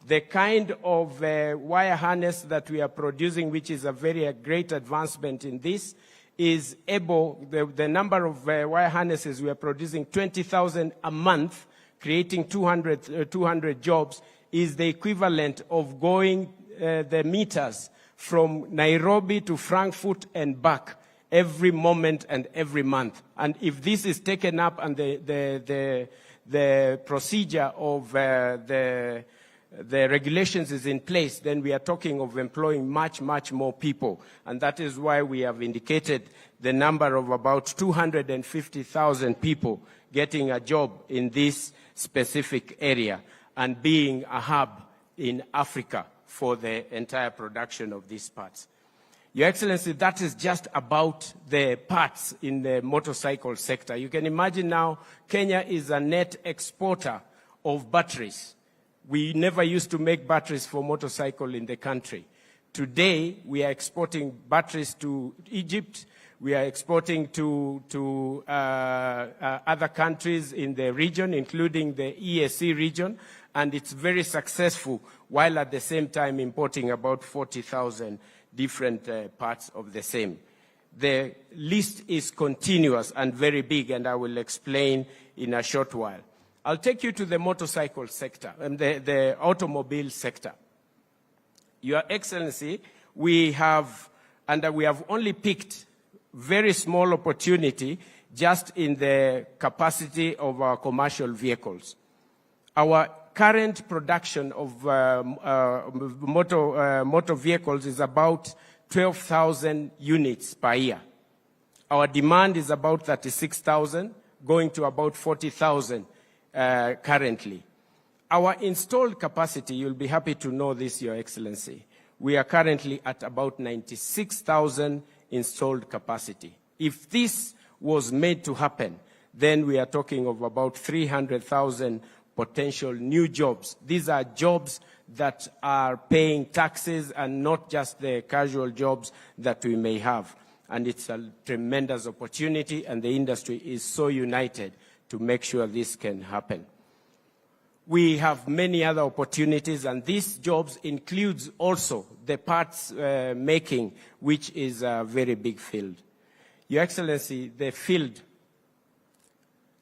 The kind of wire harness that we are producing, which is a very great advancement in this, is able, the number of wire harnesses we are producing, 20,000 a month, creating 200 jobs, is the equivalent of going the meters from Nairobi to Frankfurt and back every moment and every month. And if this is taken up and the procedure of the regulations is in place, then we are talking of employing much, much more people. And that is why we have indicated the number of about 250,000 people getting a job in this specific area and being a hub in Africa for the entire production of these parts. Your Excellency, that is just about the parts in the motorcycle sector. You can imagine now Kenya is a net exporter of batteries. We never used to make batteries for motorcycle in the country. Today, we are exporting batteries to Egypt. We are exporting to other countries in the region, including the EAC region, and it's very successful, while at the same time importing about 40,000 different parts of the same. The list is continuous and very big, and I will explain in a short while. I'll take you to the motorcycle sector and the automobile sector. Your Excellency, we have only picked very small opportunity just in the capacity of our commercial vehicles. Our current production of motor vehicles is about 12,000 units per year. Our demand is about 36,000, going to about 40,000 currently. Our installed capacity, you'll be happy to know this, Your Excellency, we are currently at about 96,000 installed capacity. If this was made to happen, then we are talking of about 300,000 potential new jobs. These are jobs that are paying taxes and not just the casual jobs that we may have. And it's a tremendous opportunity, and the industry is so united to make sure this can happen. We have many other opportunities, and these jobs includes also the parts making, which is a very big field. Your Excellency, the field,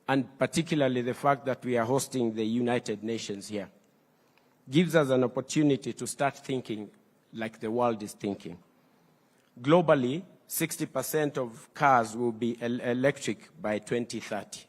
and particularly the fact that we are hosting the United Nations here, gives us an opportunity to start thinking like the world is thinking. Globally, 60% of cars will be electric by 2030.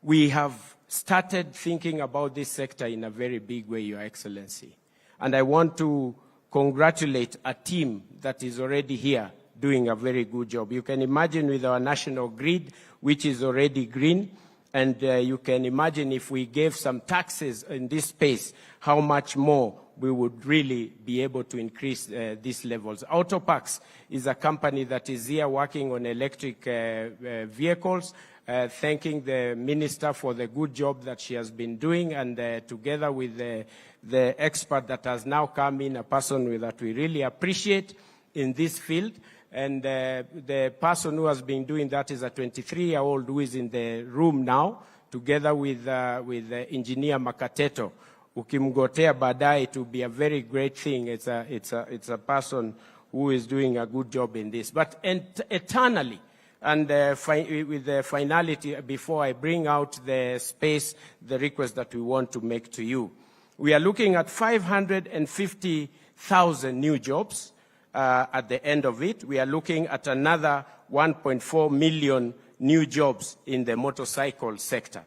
We have started thinking about this sector in a very big way, Your Excellency. And I want to congratulate a team that is already here doing a very good job. You can imagine with our national grid, which is already green, and you can imagine if we gave some taxes in this space, how much more we would really be able to increase these levels. Autoparks is a company that is here working on electric vehicles, thanking the minister for the good job that she has been doing, and together with the expert that has now come in, a person that we really appreciate in this field. And the person who has been doing that is a 23-year-old who is in the room now, together with engineer Makateto. Ukimgotea baadaye, it will be a very great thing. It's a person who is doing a good job in this. But eternally, and with the finality, before I bring out the space, the request that we want to make to you, we are looking at 550,000 new jobs. At the end of it, we are looking at another 1.4 million new jobs in the motorcycle sector.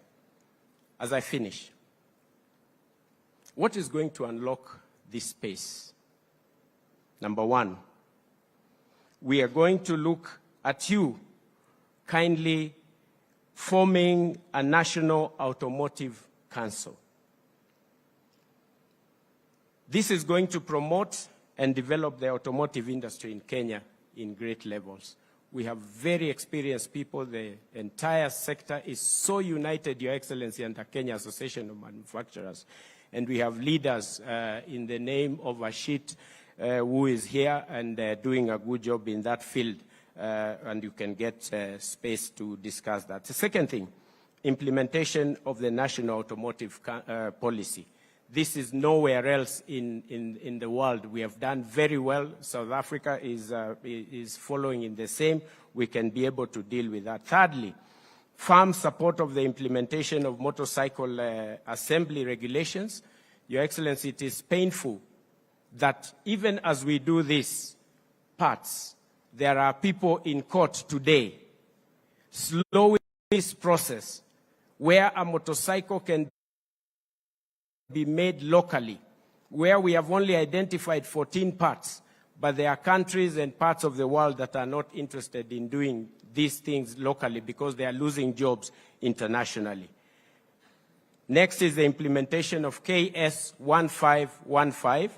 As I finish, What is going to unlock this space? Number one, we are going to look at you kindly forming a national automotive council. This is going to promote and develop the automotive industry in Kenya in great levels. We have very experienced people. The entire sector is so united, Your Excellency, under Kenya Association of Manufacturers. And we have leaders in the name of Ashit, who is here and doing a good job in that field. And you can get space to discuss that. The second thing, implementation of the national automotive policy. This is nowhere else in the world. We have done very well. South Africa is following in the same. We can be able to deal with that. Thirdly, firm support of the implementation of motorcycle assembly regulations. Your Excellency, it is painful that even as we do these parts, there are people in court today slowing this process where a motorcycle can be made locally, where we have only identified 14 parts, but there are countries and parts of the world that are not interested in doing these things locally because they are losing jobs internationally. Next is the implementation of KS 1515.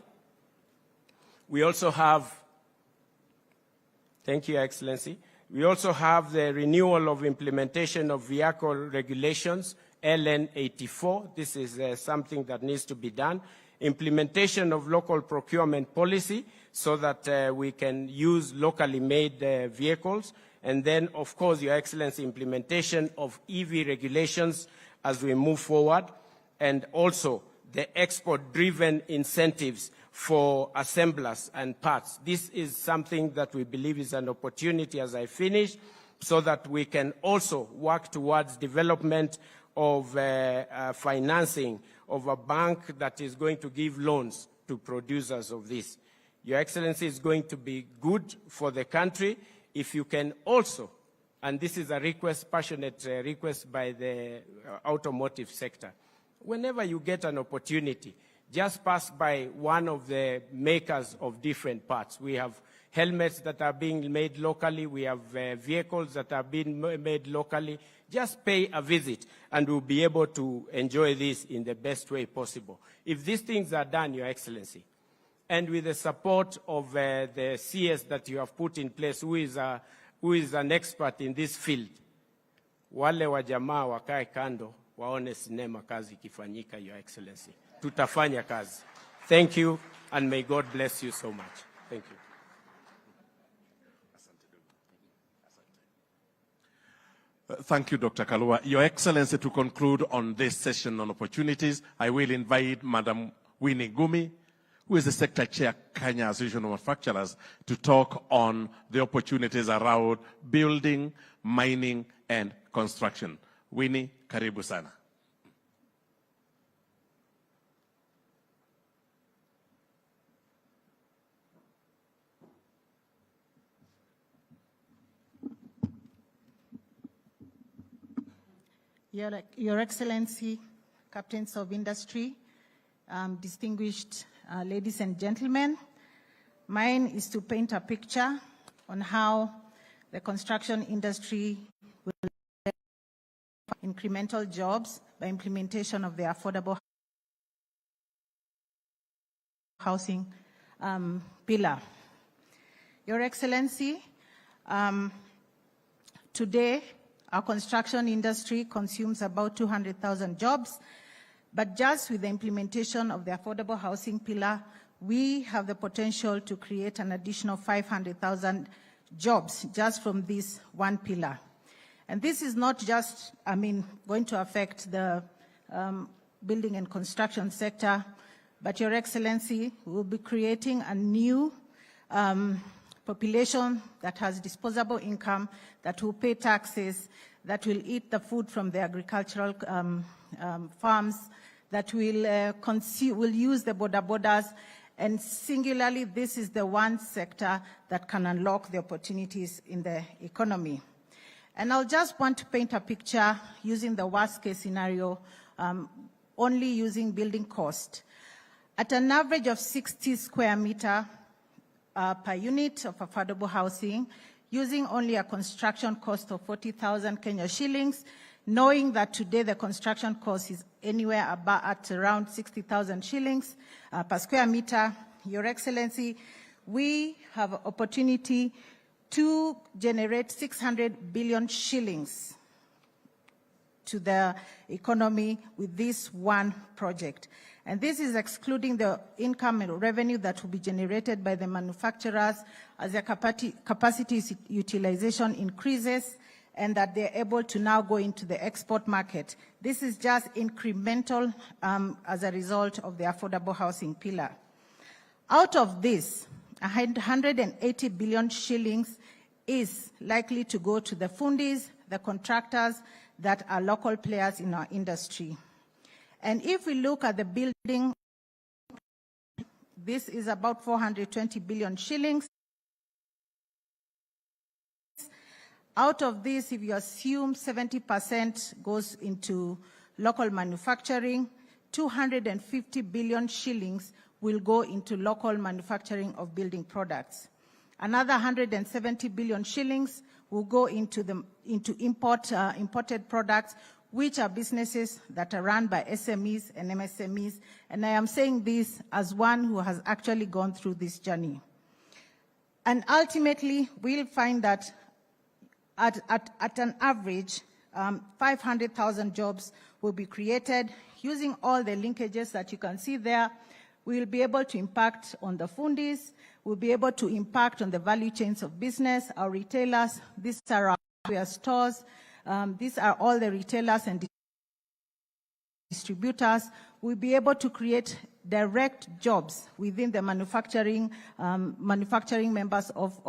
We also have, thank you, Your Excellency, we also have the renewal of implementation of vehicle regulations, LN 84. This is something that needs to be done. Implementation of local procurement policy so that we can use locally made vehicles. And then, of course, Your Excellency, implementation of EV regulations as we move forward. And also the export-driven incentives for assemblers and parts. This is something that we believe is an opportunity as I finish, so that we can also work towards development of financing of a bank that is going to give loans to producers of this. Your Excellency, is going to be good for the country if you can also, and this is a request, passionate request by the automotive sector, whenever you get an opportunity, just pass by one of the makers of different parts. We have helmets that are being made locally. We have vehicles that are being made locally. Just pay a visit, and we'll be able to enjoy this in the best way possible. If these things are done, Your Excellency, and with the support of the CS that you have put in place, who is an expert in this field, wale wa jamaa wakae kando, waone sinema kazi ikifanyika, Your Excellency. Tutafanya kazi. Thank you, and may God bless you so much. Thank you. Thank you, Dr. Kalua. Your Excellency, to conclude on this session on opportunities, I will invite Madam Winnie Gumi, who is the Sector Chair, Kenya Association of Manufacturers, to talk on the opportunities around building, mining, and construction. Winnie, karibu sana. Your Excellency, Captains of Industry, distinguished ladies and gentlemen, mine is to paint a picture on how the construction industry will incremental jobs by implementation of the affordable housing pillar. Your Excellency, today, our construction industry consumes about 200,000 jobs, but just with the implementation of the affordable housing pillar, we have the potential to create an additional 500,000 jobs just from this one pillar. And this is not just, going to affect the building and construction sector, but Your Excellency, we will be creating a new population that has disposable income, that will pay taxes, that will eat the food from the agricultural farms, that will use the borders, and singularly, this is the one sector that can unlock the opportunities in the economy. And I'll just want to paint a picture using the worst case scenario only using building cost. At an average of 60 square meter per unit of affordable housing, using only a construction cost of 40,000 Kenya shillings, knowing that today the construction cost is anywhere about at around 60,000 shillings per square meter, Your Excellency, we have an opportunity to generate 600 billion shillings to the economy with this one project. And this is excluding the income and revenue that will be generated by the manufacturers as their capacity utilization increases and that they're able to now go into the export market. This is just incremental as a result of the affordable housing pillar. Out of this, 180 billion shillings is likely to go to the fundis, the contractors that are local players in our industry. And if we look at the building, this is about 420 billion shillings. Out of this, if you assume 70% goes into local manufacturing, 250 billion shillings will go into local manufacturing of building products. Another 170 billion shillings will go into imported products, which are businesses that are run by SMEs and MSMEs. And I am saying this as one who has actually gone through this journey. And ultimately, we'll find that at an average, 500,000 jobs will be created using all the linkages that you can see there. We will be able to impact on the fundis. We'll be able to impact on the value chains of business, our retailers. These are our stores. These are all the retailers and distributors. We'll be able to create direct jobs within the manufacturing members of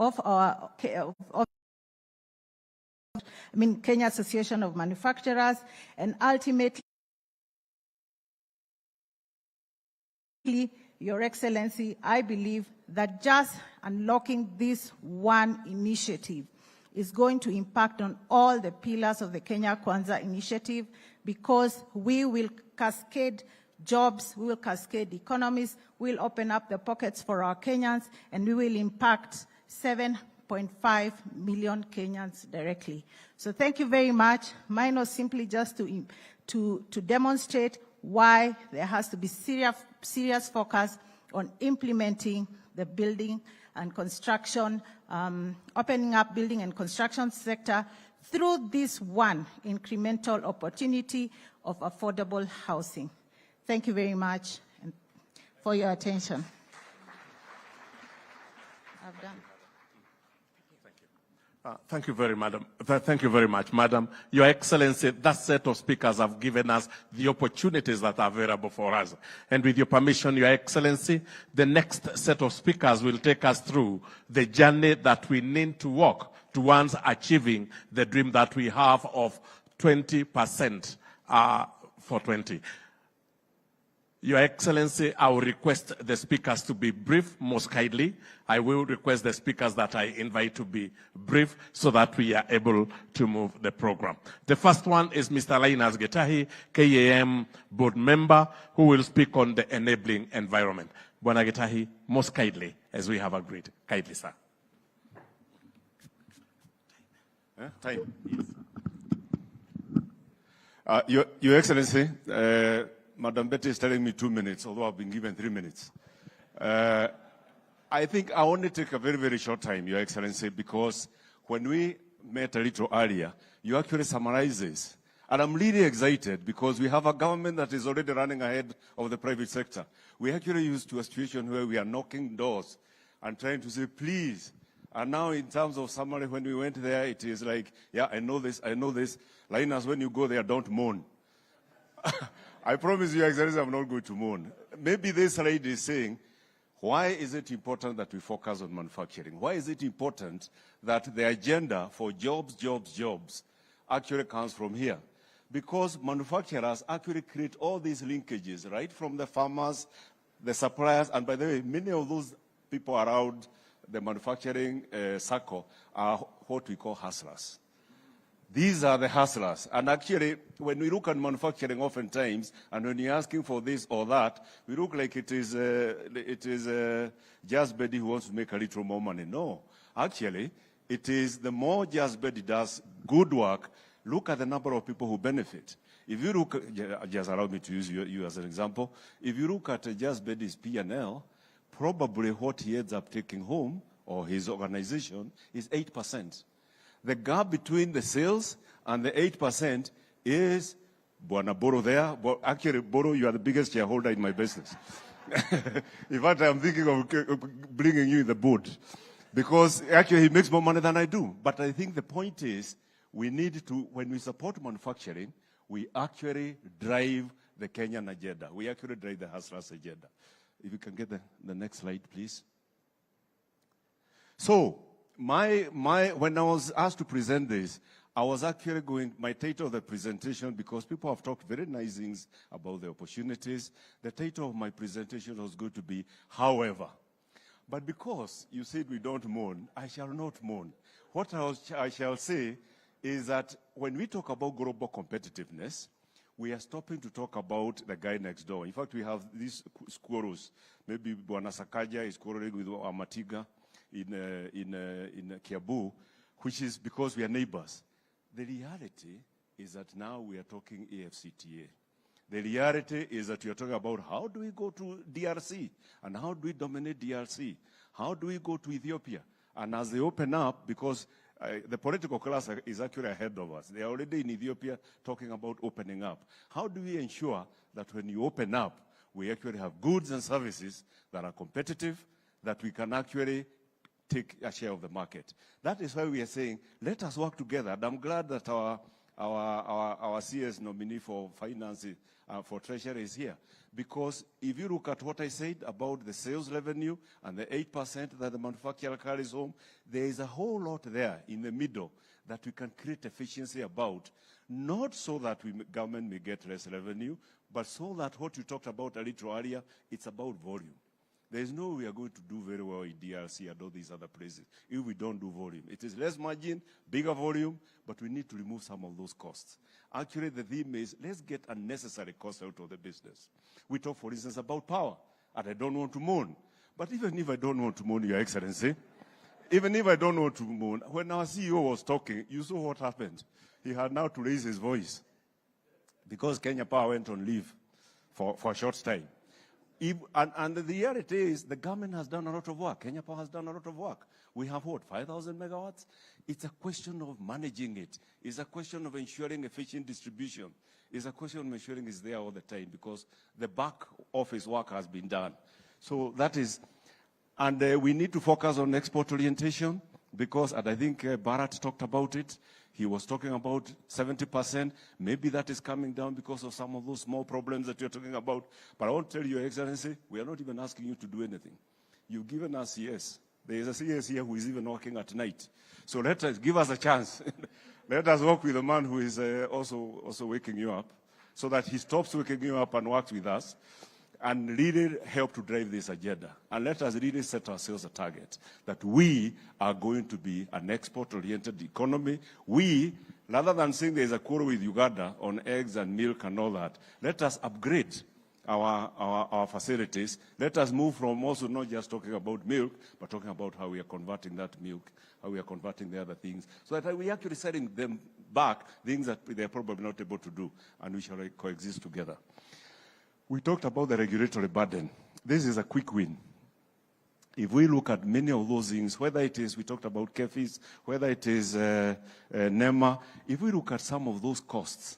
Kenya Association of Manufacturers, and ultimately, Your Excellency, I believe that just unlocking this one initiative is going to impact on all the pillars of the Kenya Kwanza initiative, because we will cascade jobs, we will cascade economies, we'll open up the pockets for our Kenyans, and we will impact 7.5 million Kenyans directly. So thank you very much. Mine was simply just to demonstrate why there has to be serious focus on implementing the building and construction, opening up building and construction sector through this one incremental opportunity of affordable housing. Thank you very much for your attention. I've done. Thank you very much, Madam. Your Excellency, that set of speakers have given us the opportunities that are available for us. And with your permission, Your Excellency, the next set of speakers will take us through the journey that we need to walk towards achieving the dream that we have of 20% for 20. Your Excellency, I will request the speakers to be brief, most kindly. I will request the speakers that I invite to be brief so that we are able to move the program. The first one is Mr. Linus Getahi, KAM board member, who will speak on the enabling environment. Bwana Getahi, most kindly, as we have agreed. Kindly, sir. Time. Yes. Your Excellency, Madam Betty is telling me 2 minutes, although I've been given 3 minutes. I think I only take a very, very short time, Your Excellency, because when we met a little earlier, you actually summarized this. And I'm really excited because we have a government that is already running ahead of the private sector. We actually used to a situation where we are knocking doors and trying to say, please. And now in terms of summary, when we went there, it is like, yeah, I know this, I know this. Linus, when you go there, don't moan. I promise you, Excellency, I'm not going to moan. Maybe this lady is saying, why is it important that we focus on manufacturing? Why is it important that the agenda for jobs, jobs, jobs actually comes from here? Because manufacturers actually create all these linkages, right? From the farmers, the suppliers, and by the way, many of those people around the manufacturing circle are what we call hustlers. These are the hustlers. And actually, when we look at manufacturing oftentimes, and when you're asking for this or that, we look like it is just Betty who wants to make a little more money. No. Actually, it is the more just Betty does good work, look at the number of people who benefit. If you look, just allow me to use you as an example. If you look at just Betty's P&L, probably what he ends up taking home, or his organization, is 8%. The gap between the sales and the 8% is Buana Boro there. But actually, Boro, you are the biggest shareholder in my business. In fact, I'm thinking of bringing you in the board. Because actually, he makes more money than I do. But I think the point is, we need to, when we support manufacturing, we actually drive the Kenyan agenda. We actually drive the hustlers agenda. If you can get the next slide, please. So, when I was asked to present this, I was actually going, my title of the presentation, because people have talked very nice things about the opportunities, the title of my presentation was going to be, however. But because you said we don't mourn, I shall not mourn. What I shall say is that when we talk about global competitiveness, we are stopping to talk about the guy next door. In fact, we have these squirrels. Maybe Bwana Sakaja is quarreling with Amatiga in Kiabu, which is because we are neighbors. The reality is that now we are talking AFCTA. The reality is that we are talking about how do we go to DRC and how do we dominate DRC? How do we go to Ethiopia? And as they open up, because the political class is actually ahead of us. They are already in Ethiopia talking about opening up. How do we ensure that when you open up, we actually have goods and services that are competitive, that we can actually take a share of the market? That is why we are saying, let us work together. And I'm glad that our CS nominee for finance, for treasury is here. Because if you look at what I said about the sales revenue and the 8% that the manufacturer carries home, there is a whole lot there in the middle that we can create efficiency about, not so that government may get less revenue, but so that what you talked about a little earlier, it's about volume. There is no way we are going to do very well in DRC and all these other places if we don't do volume. It is less margin, bigger volume, but we need to remove some of those costs. Actually, the theme is, let's get unnecessary costs out of the business. We talk, for instance, about power, and I don't want to moan. But even if I don't want to moan, Your Excellency, even if I don't want to moan, when our CEO was talking, you saw what happened. He had now to raise his voice because Kenya Power went on leave for a short time. And the reality is the government has done a lot of work. Kenya Power has done a lot of work. We have what, 5,000 megawatts? It's a question of managing it. It's a question of ensuring efficient distribution. It's a question of ensuring it's there all the time because the back office work has been done. So that is, and we need to focus on export orientation because, and I think Bharat talked about it. He was talking about 70%. Maybe that is coming down because of some of those small problems that you're talking about. But I want to tell you, Your Excellency, we are not even asking you to do anything. You've given us CS. There is a CS here who is even working at night. So give us a chance. Let us work with a man who is also waking you up so that he stops waking you up and works with us and really help to drive this agenda. And let us really set ourselves a target that we are going to be an export-oriented economy. We, rather than saying there's a quarrel with Uganda on eggs and milk and all that, let us upgrade our facilities. Let us move from also not just talking about milk, but talking about how we are converting that milk, how we are converting the other things, so that we are actually setting them back, things that they're probably not able to do, and we shall coexist together. We talked about the regulatory burden. This is a quick win. If we look at many of those things, whether it is, we talked about KEFIS, whether it is NEMA, if we look at some of those costs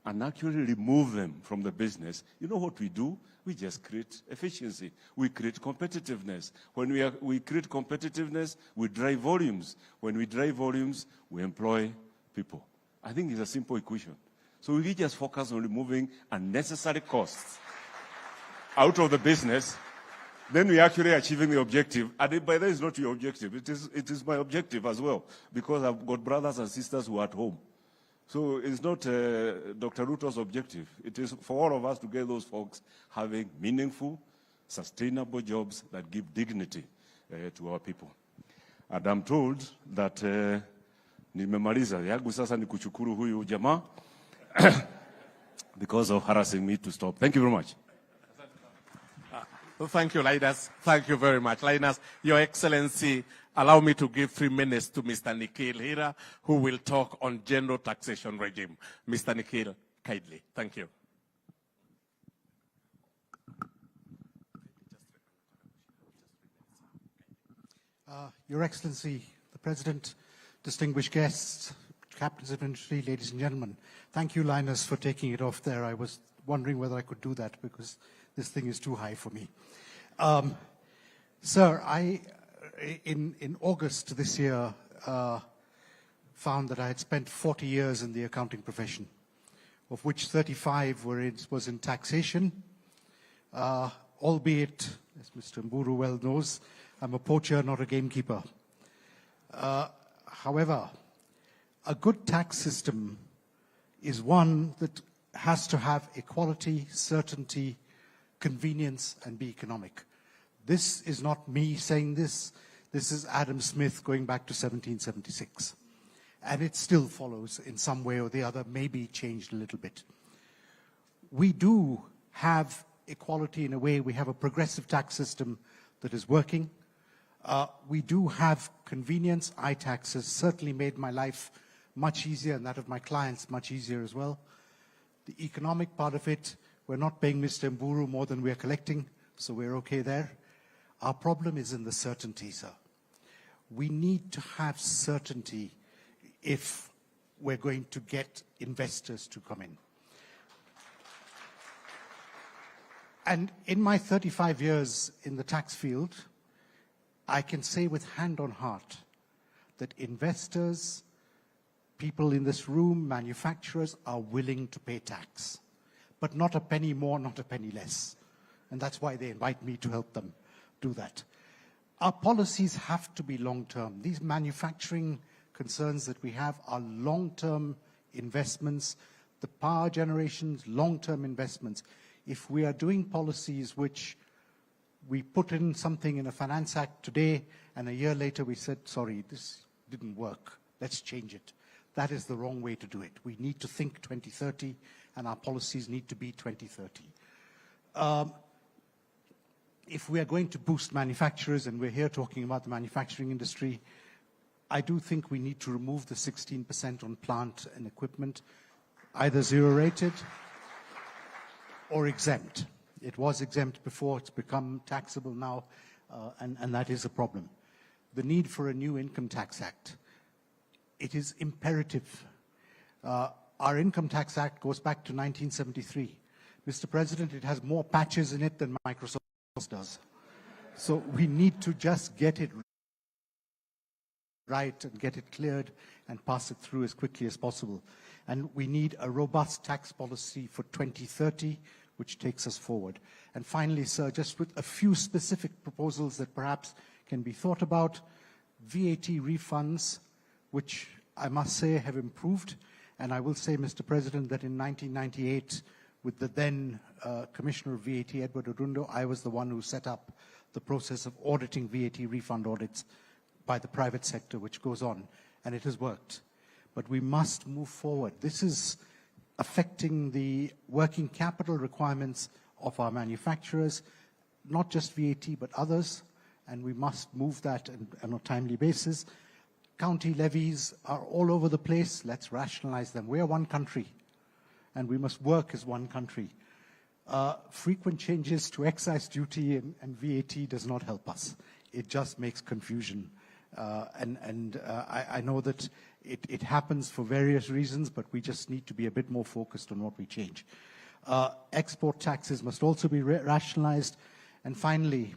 and actually remove them from the business, you know what we do? We just create efficiency. We create competitiveness. When we create competitiveness, we drive volumes. When we drive volumes, we employ people. I think it's a simple equation. So if we just focus on removing unnecessary costs out of the business, then we're actually achieving the objective. And by that, it's not your objective. It is my objective as well, because I've got brothers and sisters who are at home. So it's not Dr. Ruto's objective. It is for all of us to get those folks having meaningful, sustainable jobs that give dignity to our people. And I'm told that Nimemaliza yangu sasa ni kushukuru huyu jamaa because of harassing me to stop. Thank you very much. Thank you, Linus. Thank you very much. Linus, Your Excellency, allow me to give 3 minutes to Mr. Nikhil Hira, who will talk on general taxation regime. Mr. Nikhil, kindly. Thank you. Your Excellency, the President, distinguished guests, captains of industry, ladies and gentlemen, thank you, Linus, for taking it off there. I was wondering whether I could do that because this thing is too high for me. Sir, in August this year, found that I had spent 40 years in the accounting profession, of which 35 was in taxation, albeit, as Mr. Mburu well knows, I'm a poacher, not a gamekeeper. However, a good tax system is one that has to have equality, certainty, convenience, and be economic. This is not me saying this. This is Adam Smith going back to 1776. And it still follows in some way or the other, maybe changed a little bit. We do have equality in a way. We have a progressive tax system that is working. We do have convenience. iTax has certainly made my life much easier and that of my clients much easier as well. The economic part of it, we're not paying Mr. Mburu more than we're collecting, so we're okay there. Our problem is in the certainty, sir. We need to have certainty if we're going to get investors to come in. And in my 35 years in the tax field, I can say with hand on heart that investors, people in this room, manufacturers are willing to pay tax, but not a penny more, not a penny less. And that's why they invite me to help them do that. Our policies have to be long-term. These manufacturing concerns that we have are long-term investments. The power generations, long-term investments. If we are doing policies which we put in something in a finance act today, and a year later we said, sorry, this didn't work, let's change it. That is the wrong way to do it. We need to think 2030, and our policies need to be 2030. If we are going to boost manufacturers, and we're here talking about the manufacturing industry, I do think we need to remove the 16% on plant and equipment, either zero-rated or exempt. It was exempt before, it's become taxable now, and that is a problem. The need for a new income tax act. It is imperative. Our income tax act goes back to 1973. Mr. President, it has more patches in it than Microsoft does. So we need to just get it right and get it cleared and pass it through as quickly as possible. And we need a robust tax policy for 2030, which takes us forward. And finally, sir, just with a few specific proposals that perhaps can be thought about, VAT refunds, which I must say have improved. And I will say, Mr. President, that in 1998, with the then Commissioner of VAT, Edward Odundo, I was the one who set up the process of auditing VAT refund audits by the private sector, which goes on, and it has worked. But we must move forward. This is affecting the working capital requirements of our manufacturers, not just VAT, but others, and we must move that on a timely basis. County levies are all over the place. Let's rationalize them. We are one country, and we must work as one country. Frequent changes to excise duty and VAT does not help us. It just makes confusion. I know that it happens for various reasons, but we just need to be a bit more focused on what we change. Export taxes must also be rationalized. And finally,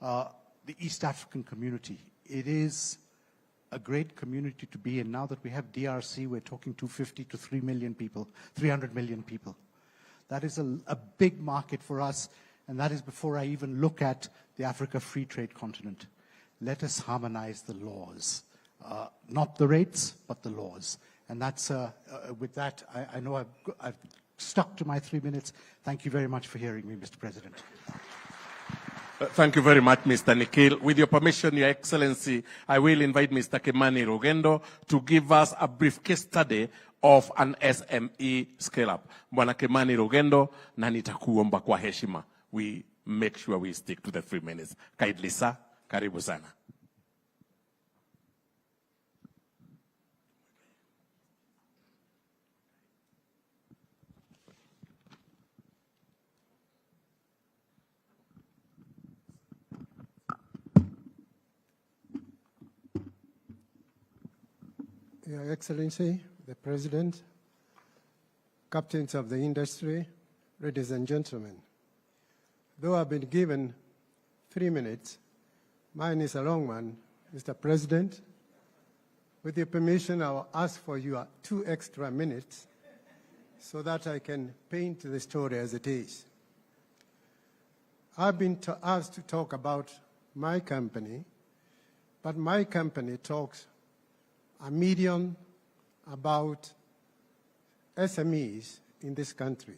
the East African community. It is a great community to be in. Now that we have DRC, we're talking 250 to 3 million people, 300 million people. That is a big market for us, and that is before I even look at the Africa Free Trade continent. Let us harmonize the laws, not the rates, but the laws. And that's, with that, I know I've stuck to my 3 minutes. Thank you very much for hearing me, Mr. President. Thank you very much, Mr. Nikhil. With your permission, Your Excellency, I will invite Mr. Kimani Rugendo to give us a brief case study of an SME scale-up. Bwana Kimani Rugendo, na nitakuomba kwa heshima. We make sure we stick to the 3 minutes. Kindly, sir. Karibu sana. Your Excellency, the President, captains of the industry, ladies and gentlemen, though I've been given 3 minutes, mine is a long one. Mr. President, with your permission, I will ask for your 2 extra minutes so that I can paint the story as it is. I've been asked to talk about my company, but my company talks a medium about SMEs in this country.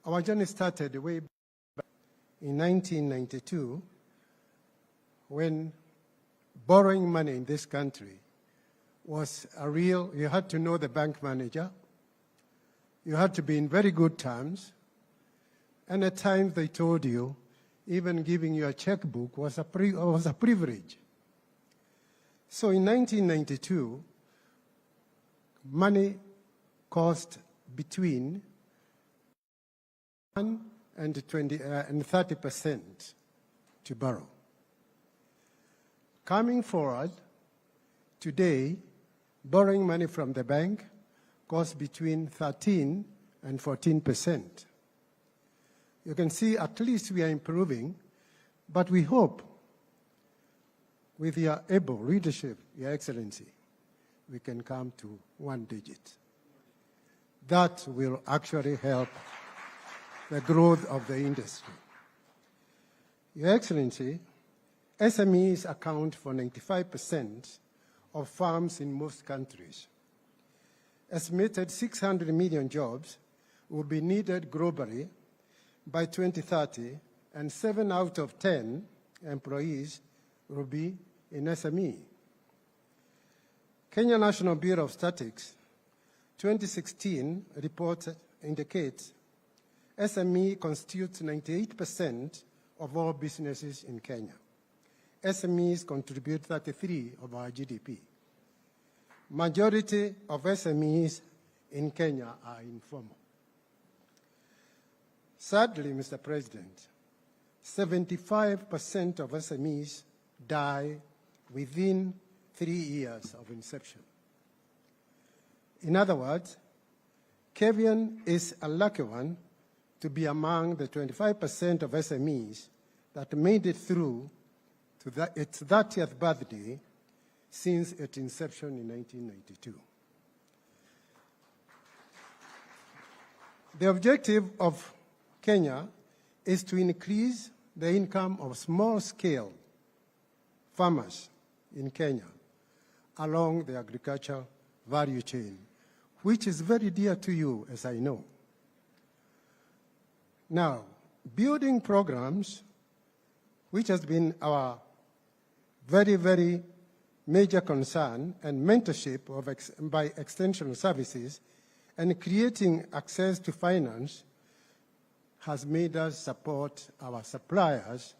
Our journey started way back in 1992 when borrowing money in this country was a real, you had to know the bank manager, you had to be in very good terms, and at times they told you even giving you a checkbook was a privilege. So in 1992, money cost between 1 and 30% to borrow. Coming forward, today, borrowing money from the bank costs between 13 and 14%. You can see at least we are improving, but we hope with your able leadership, Your Excellency, we can come to 1 digit. That will actually help the growth of the industry. Your Excellency, SMEs account for 95% of farms in most countries. Estimated 600 million jobs will be needed globally by 2030, and 7 out of 10 employees will be in SME. Kenya National Bureau of Statistics 2016 report indicates SME constitutes 98% of all businesses in Kenya. SMEs contribute 33% of our GDP. Majority of SMEs in Kenya are informal. Sadly, Mr. President, 75% of SMEs die within 3 years of inception. In other words, Kevian is a lucky one to be among the 25% of SMEs that made it through to its 30th birthday since its inception in 1992. The objective of Kenya is to increase the income of small-scale farmers in Kenya along the agricultural value chain, which is very dear to you, as I know. Now, building programs, which has been our very, very major concern, and mentorship by extension services, and creating access to finance has made us support our suppliers,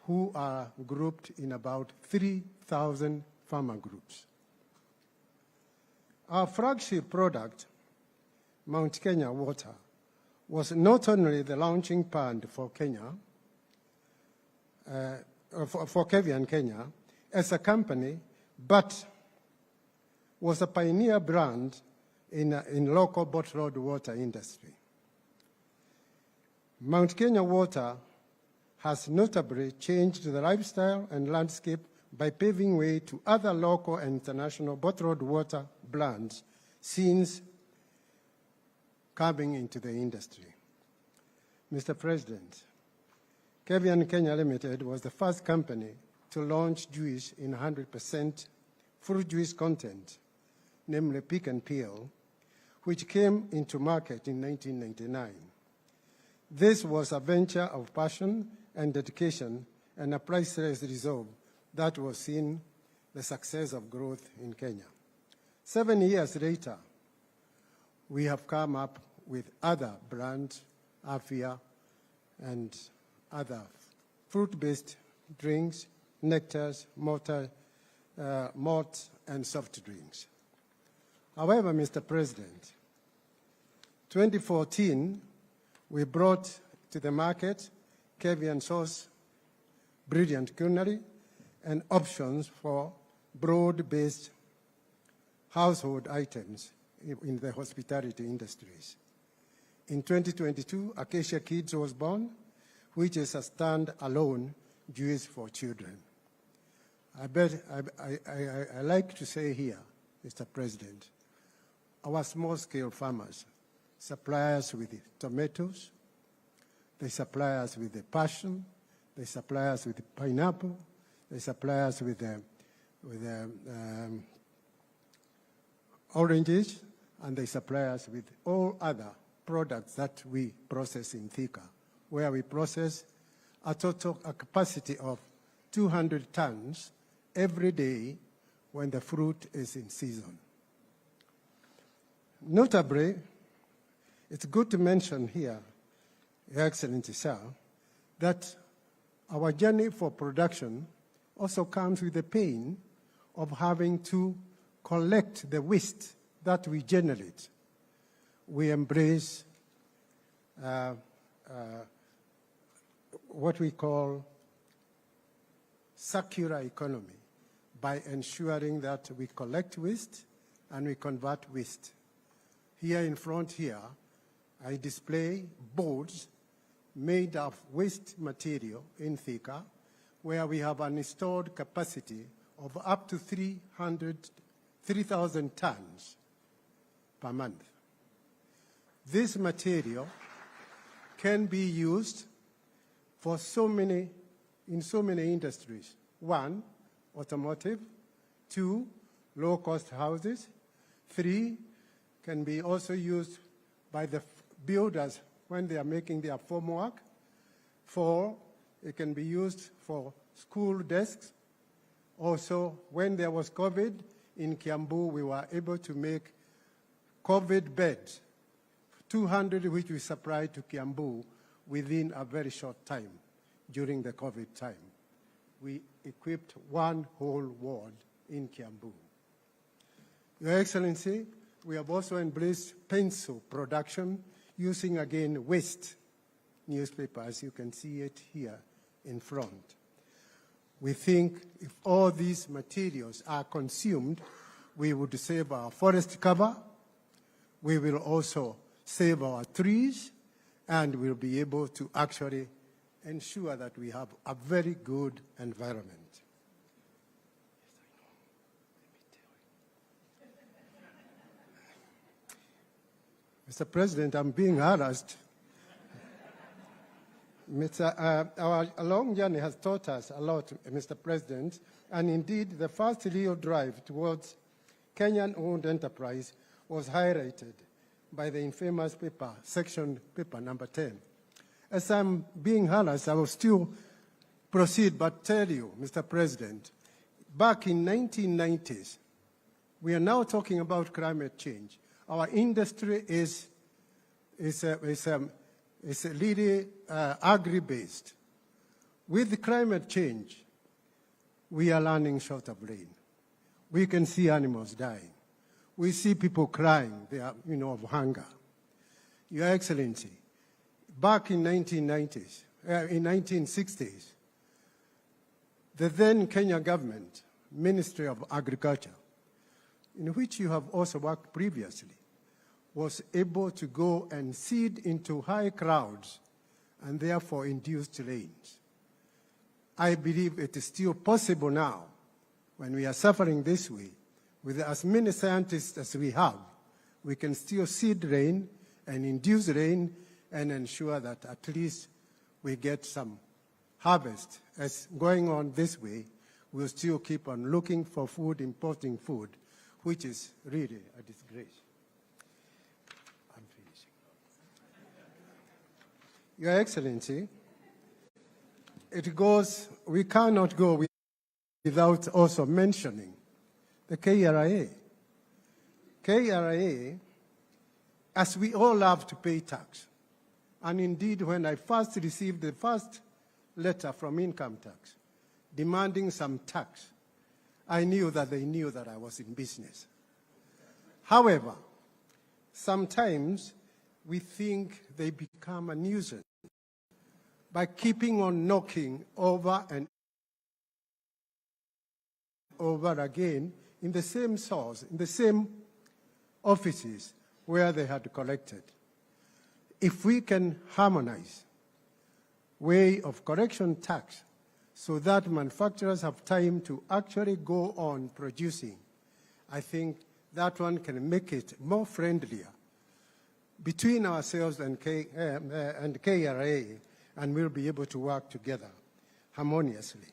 who are grouped in about 3,000 farmer groups. Our flagship product, Mount Kenya Water, was not only the launching pad for Kenya, for Kevian Kenya as a company, but was a pioneer brand in local bottled water industry. Mount Kenya Water has notably changed the lifestyle and landscape by paving way to other local and international bottled water brands since coming into the industry. Mr. President, Kevian Kenya Limited was the first company to launch juice in 100% fruit juice content, namely pick and peel, which came into market in 1999. This was a venture of passion and dedication and a priceless resolve that was seen the success of growth in Kenya. 7 years later, we have come up with other brands, Afia, and other fruit-based drinks, nectars, malt, and soft drinks. However, Mr. President, 2014, we brought to the market Cavian sauce, brilliant culinary, and options for broad-based household items in the hospitality industries. In 2022, Acacia Kids was born, which is a stand-alone juice for children. I like to say here, Mr. President, our small-scale farmers supply us with tomatoes, they supply us with the passion, they supply us with the pineapple, they supply us with oranges, and they supply us with all other products that we process in Thika, where we process a capacity of 200 tons every day when the fruit is in season. Notably, it's good to mention here, Your Excellency, sir, that our journey for production also comes with the pain of having to collect the waste that we generate. We embrace what we call circular economy by ensuring that we collect waste and we convert waste. Here in front here, I display boards made of waste material in Thika, where we have an installed capacity of up to 3,000 tons per month. This material can be used for in so many industries. 1, automotive. 2, low-cost houses. 3, can be also used by the builders when they are making their formwork. 4, it can be used for school desks. Also, when there was COVID in Kiambu, we were able to make COVID beds, 200 which we supplied to Kiambu within a very short time during the COVID time. We equipped one whole ward in Kiambu. Your Excellency, we have also embraced pencil production using, again, waste newspapers. You can see it here in front. We think if all these materials are consumed, we would save our forest cover, we will also save our trees, and we'll be able to actually ensure that we have a very good environment. Mr. President, I'm being harassed. Our long journey has taught us a lot, Mr. President, and indeed the first real drive towards Kenyan-owned enterprise was highlighted by the infamous paper, section paper number 10. As I'm being harassed, I will still proceed, but tell you, Mr. President, back in 1990s, we are now talking about climate change. Our industry is really agri-based. With climate change, we are running short of rain. We can see animals dying. We see people crying, they are, of hunger. Your Excellency, back in 1960s, the then Kenya government, Ministry of Agriculture, in which you have also worked previously, was able to go and seed into high clouds and therefore induced rains. I believe it is still possible now, when we are suffering this way, with as many scientists as we have, we can still seed rain and induce rain and ensure that at least we get some harvest. As going on this way, we'll still keep on looking for food, importing food, which is really a disgrace. I'm finishing. Your Excellency, we cannot go without also mentioning the KRA. KRA, as we all love to pay tax, and indeed when I first received the first letter from income tax demanding some tax, I knew that they knew that I was in business. However, sometimes we think they become a nuisance by keeping on knocking over and over again in the same source, in the same offices where they had collected. If we can harmonize way of collection tax so that manufacturers have time to actually go on producing, I think that one can make it more friendlier between ourselves and KRA, and we'll be able to work together harmoniously.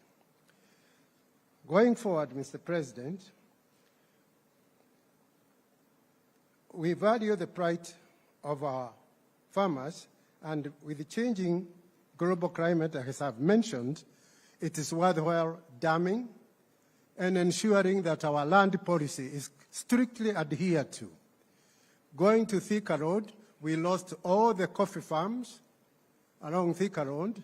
Going forward, Mr. President, we value the plight of our farmers, and with the changing global climate, as I've mentioned, it is worthwhile damming and ensuring that our land policy is strictly adhered to. Going to Thika Road, we lost all the coffee farms along Thika Road,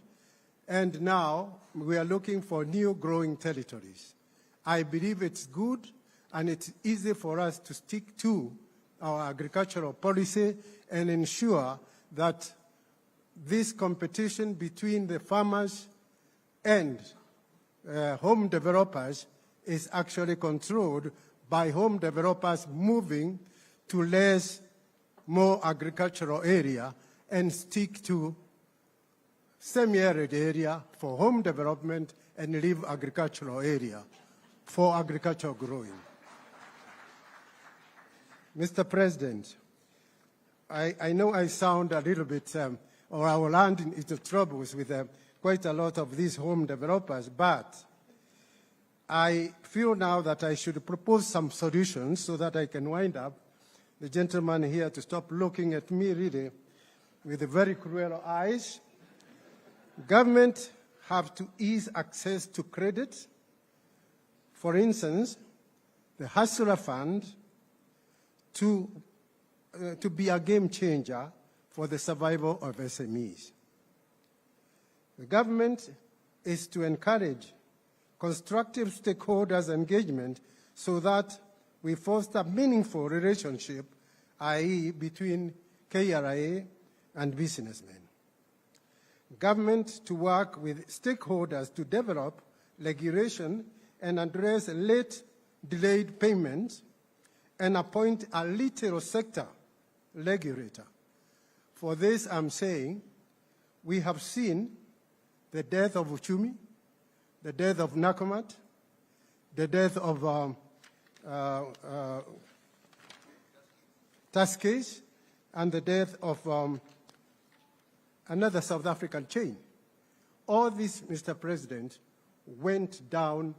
and now we are looking for new growing territories. I believe it's good and it's easy for us to stick to our agricultural policy and ensure that this competition between the farmers and home developers is actually controlled by home developers moving to more agricultural area and stick to semi-arid area for home development and leave agricultural area for agricultural growing. Mr. President, I know I sound a little bit, or I will land into troubles with quite a lot of these home developers, but I feel now that I should propose some solutions so that I can wind up. The gentleman here to stop looking at me really with very cruel eyes. Government have to ease access to credit. For instance, the Hustler Fund to be a game changer for the survival of SMEs. The government is to encourage constructive stakeholders' engagement so that we foster meaningful relationship, i.e. between KRA and businessmen. Government to work with stakeholders to develop regulation and address late delayed payments and appoint a little sector regulator. For this, I'm saying we have seen the death of Uchumi, the death of Nakumat, the death of Tuskegee, and the death of another South African chain. All this, Mr. President, went down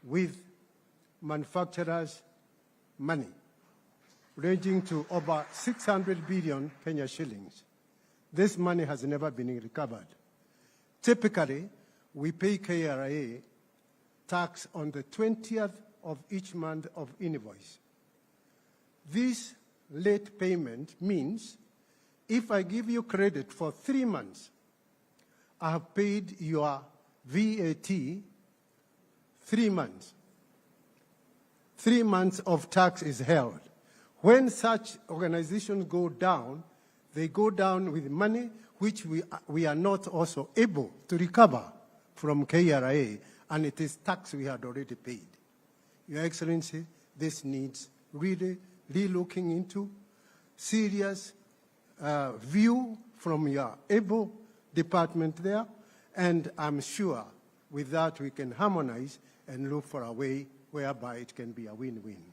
with manufacturers' money, ranging to over 600 billion Kenya shillings. This money has never been recovered. Typically, we pay KRA tax on the 20th of each month of invoice. This late payment means if I give you credit for 3 months, I have paid your VAT 3 months. 3 months of tax is held. When such organizations go down, they go down with money which we are not also able to recover from KRA, and it is tax we had already paid. Your Excellency, this needs really re-looking into, serious view from your able department there, and I'm sure with that we can harmonize and look for a way whereby it can be a win-win.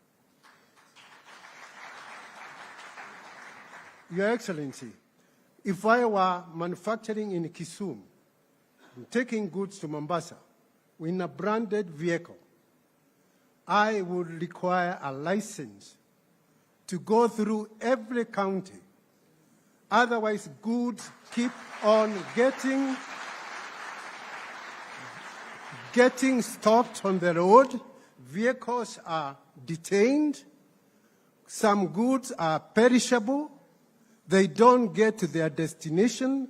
Your Excellency, if I were manufacturing in Kisumu, taking goods to Mombasa in a branded vehicle, I would require a license to go through every county. Otherwise, goods keep on getting getting stopped on the road. Vehicles are detained. Some goods are perishable. They don't get to their destination.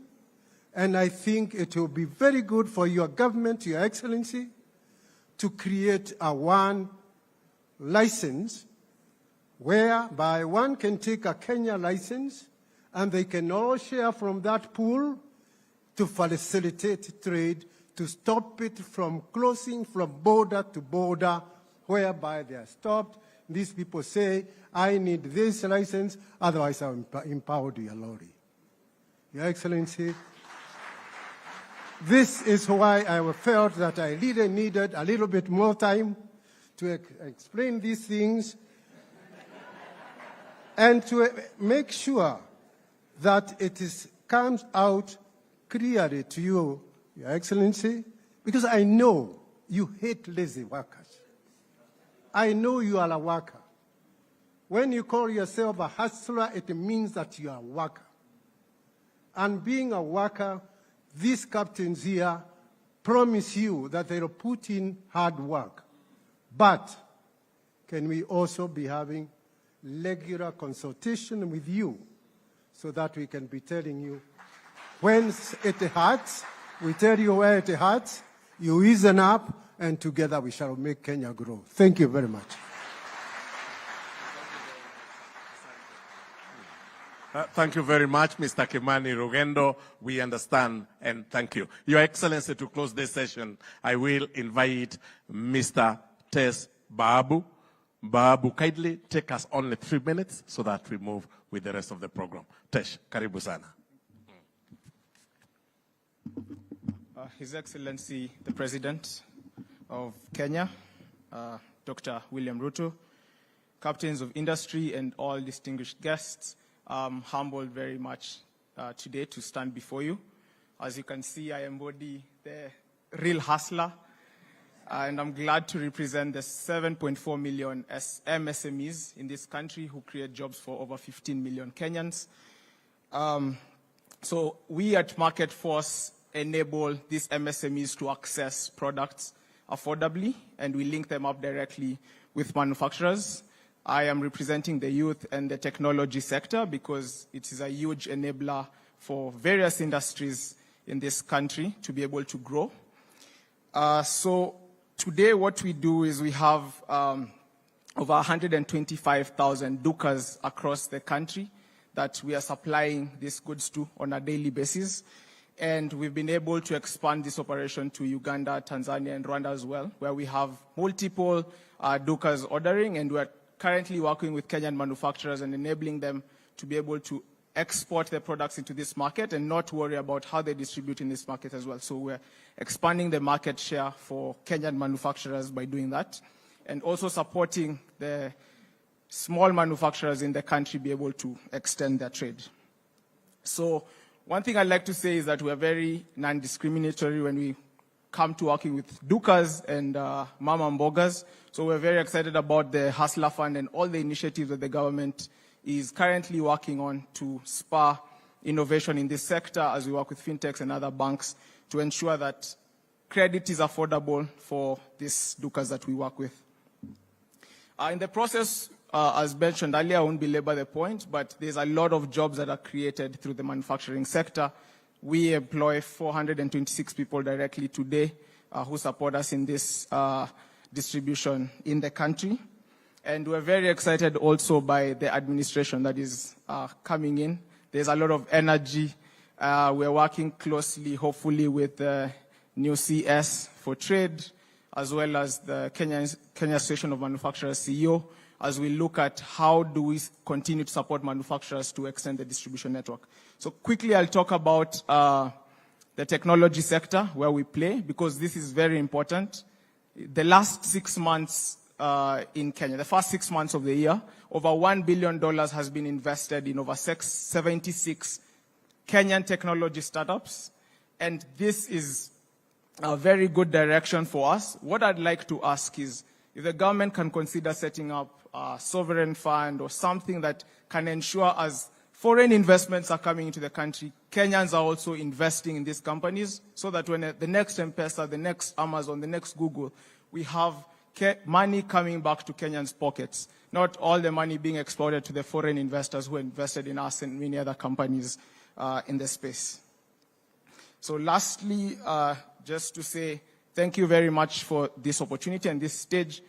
And I think it will be very good for your government, Your Excellency, to create a one license whereby one can take a Kenya license and they can all share from that pool to facilitate trade, to stop it from closing from border to border, whereby they are stopped. These people say, I need this license, otherwise I'll impound your lorry. Your Excellency, this is why I felt that I really needed a little bit more time to explain these things and to make sure that it comes out clearly to you, Your Excellency, because I know you hate lazy workers. I know you are a worker. When you call yourself a hustler, it means that you are a worker. And being a worker, these captains here promise you that they will put in hard work. But can we also be having regular consultation with you so that we can be telling you when it hurts, we tell you where it hurts, you easen up, and together we shall make Kenya grow. Thank you very much. Thank you very much, Mr. Kimani Rugendo. We understand and thank you. Your Excellency, to close this session, I will invite Mr. Tess Babu. Babu, kindly take us only 3 minutes so that we move with the rest of the program. Tesh, karibu sana. His Excellency, the President of Kenya, Dr. William Ruto, captains of industry, and all distinguished guests, I'm humbled very much today to stand before you. As you can see, I embody the real hustler, and I'm glad to represent the 7.4 million MSMEs in this country who create jobs for over 15 million Kenyans. So we at Market Force enable these MSMEs to access products affordably, and we link them up directly with manufacturers. I am representing the youth and the technology sector because it is a huge enabler for various industries in this country to be able to grow. So today what we do is we have over 125,000 dukas across the country that we are supplying these goods to on a daily basis. And we've been able to expand this operation to Uganda, Tanzania, and Rwanda as well, where we have multiple dukas ordering, and we're currently working with Kenyan manufacturers and enabling them to be able to export their products into this market and not worry about how they distribute in this market as well. So we're expanding the market share for Kenyan manufacturers by doing that, and also supporting the small manufacturers in the country be able to extend their trade. So one thing I'd like to say is that we're very non-discriminatory when we come to working with dukas and mama mbogas. So we're very excited about the Hustler Fund and all the initiatives that the government is currently working on to spur innovation in this sector as we work with fintechs and other banks to ensure that credit is affordable for these dukas that we work with. In the process, as mentioned earlier, I won't belabor the point, but there's a lot of jobs that are created through the manufacturing sector. We employ 426 people directly today who support us in this distribution in the country. And we're very excited also by the administration that is coming in. There's a lot of energy. We're working closely, hopefully, with the new CS for trade, as well as the Kenya Association of Manufacturers CEO, as we look at how do we continue to support manufacturers to extend the distribution network. So quickly, I'll talk about the technology sector where we play, because this is very important. The last 6 months in Kenya, the first 6 months of the year, over $1 billion has been invested in over 76 Kenyan technology startups. And this is a very good direction for us. What I'd like to ask is if the government can consider setting up a sovereign fund or something that can ensure as foreign investments are coming into the country. Kenyans are also investing in these companies so that when the next M-Pesa, the next Amazon, the next Google, we have money coming back to Kenyans' pockets, not all the money being exported to the foreign investors who invested in us and many other companies in the space. So lastly, just to say thank you very much for this opportunity and this stage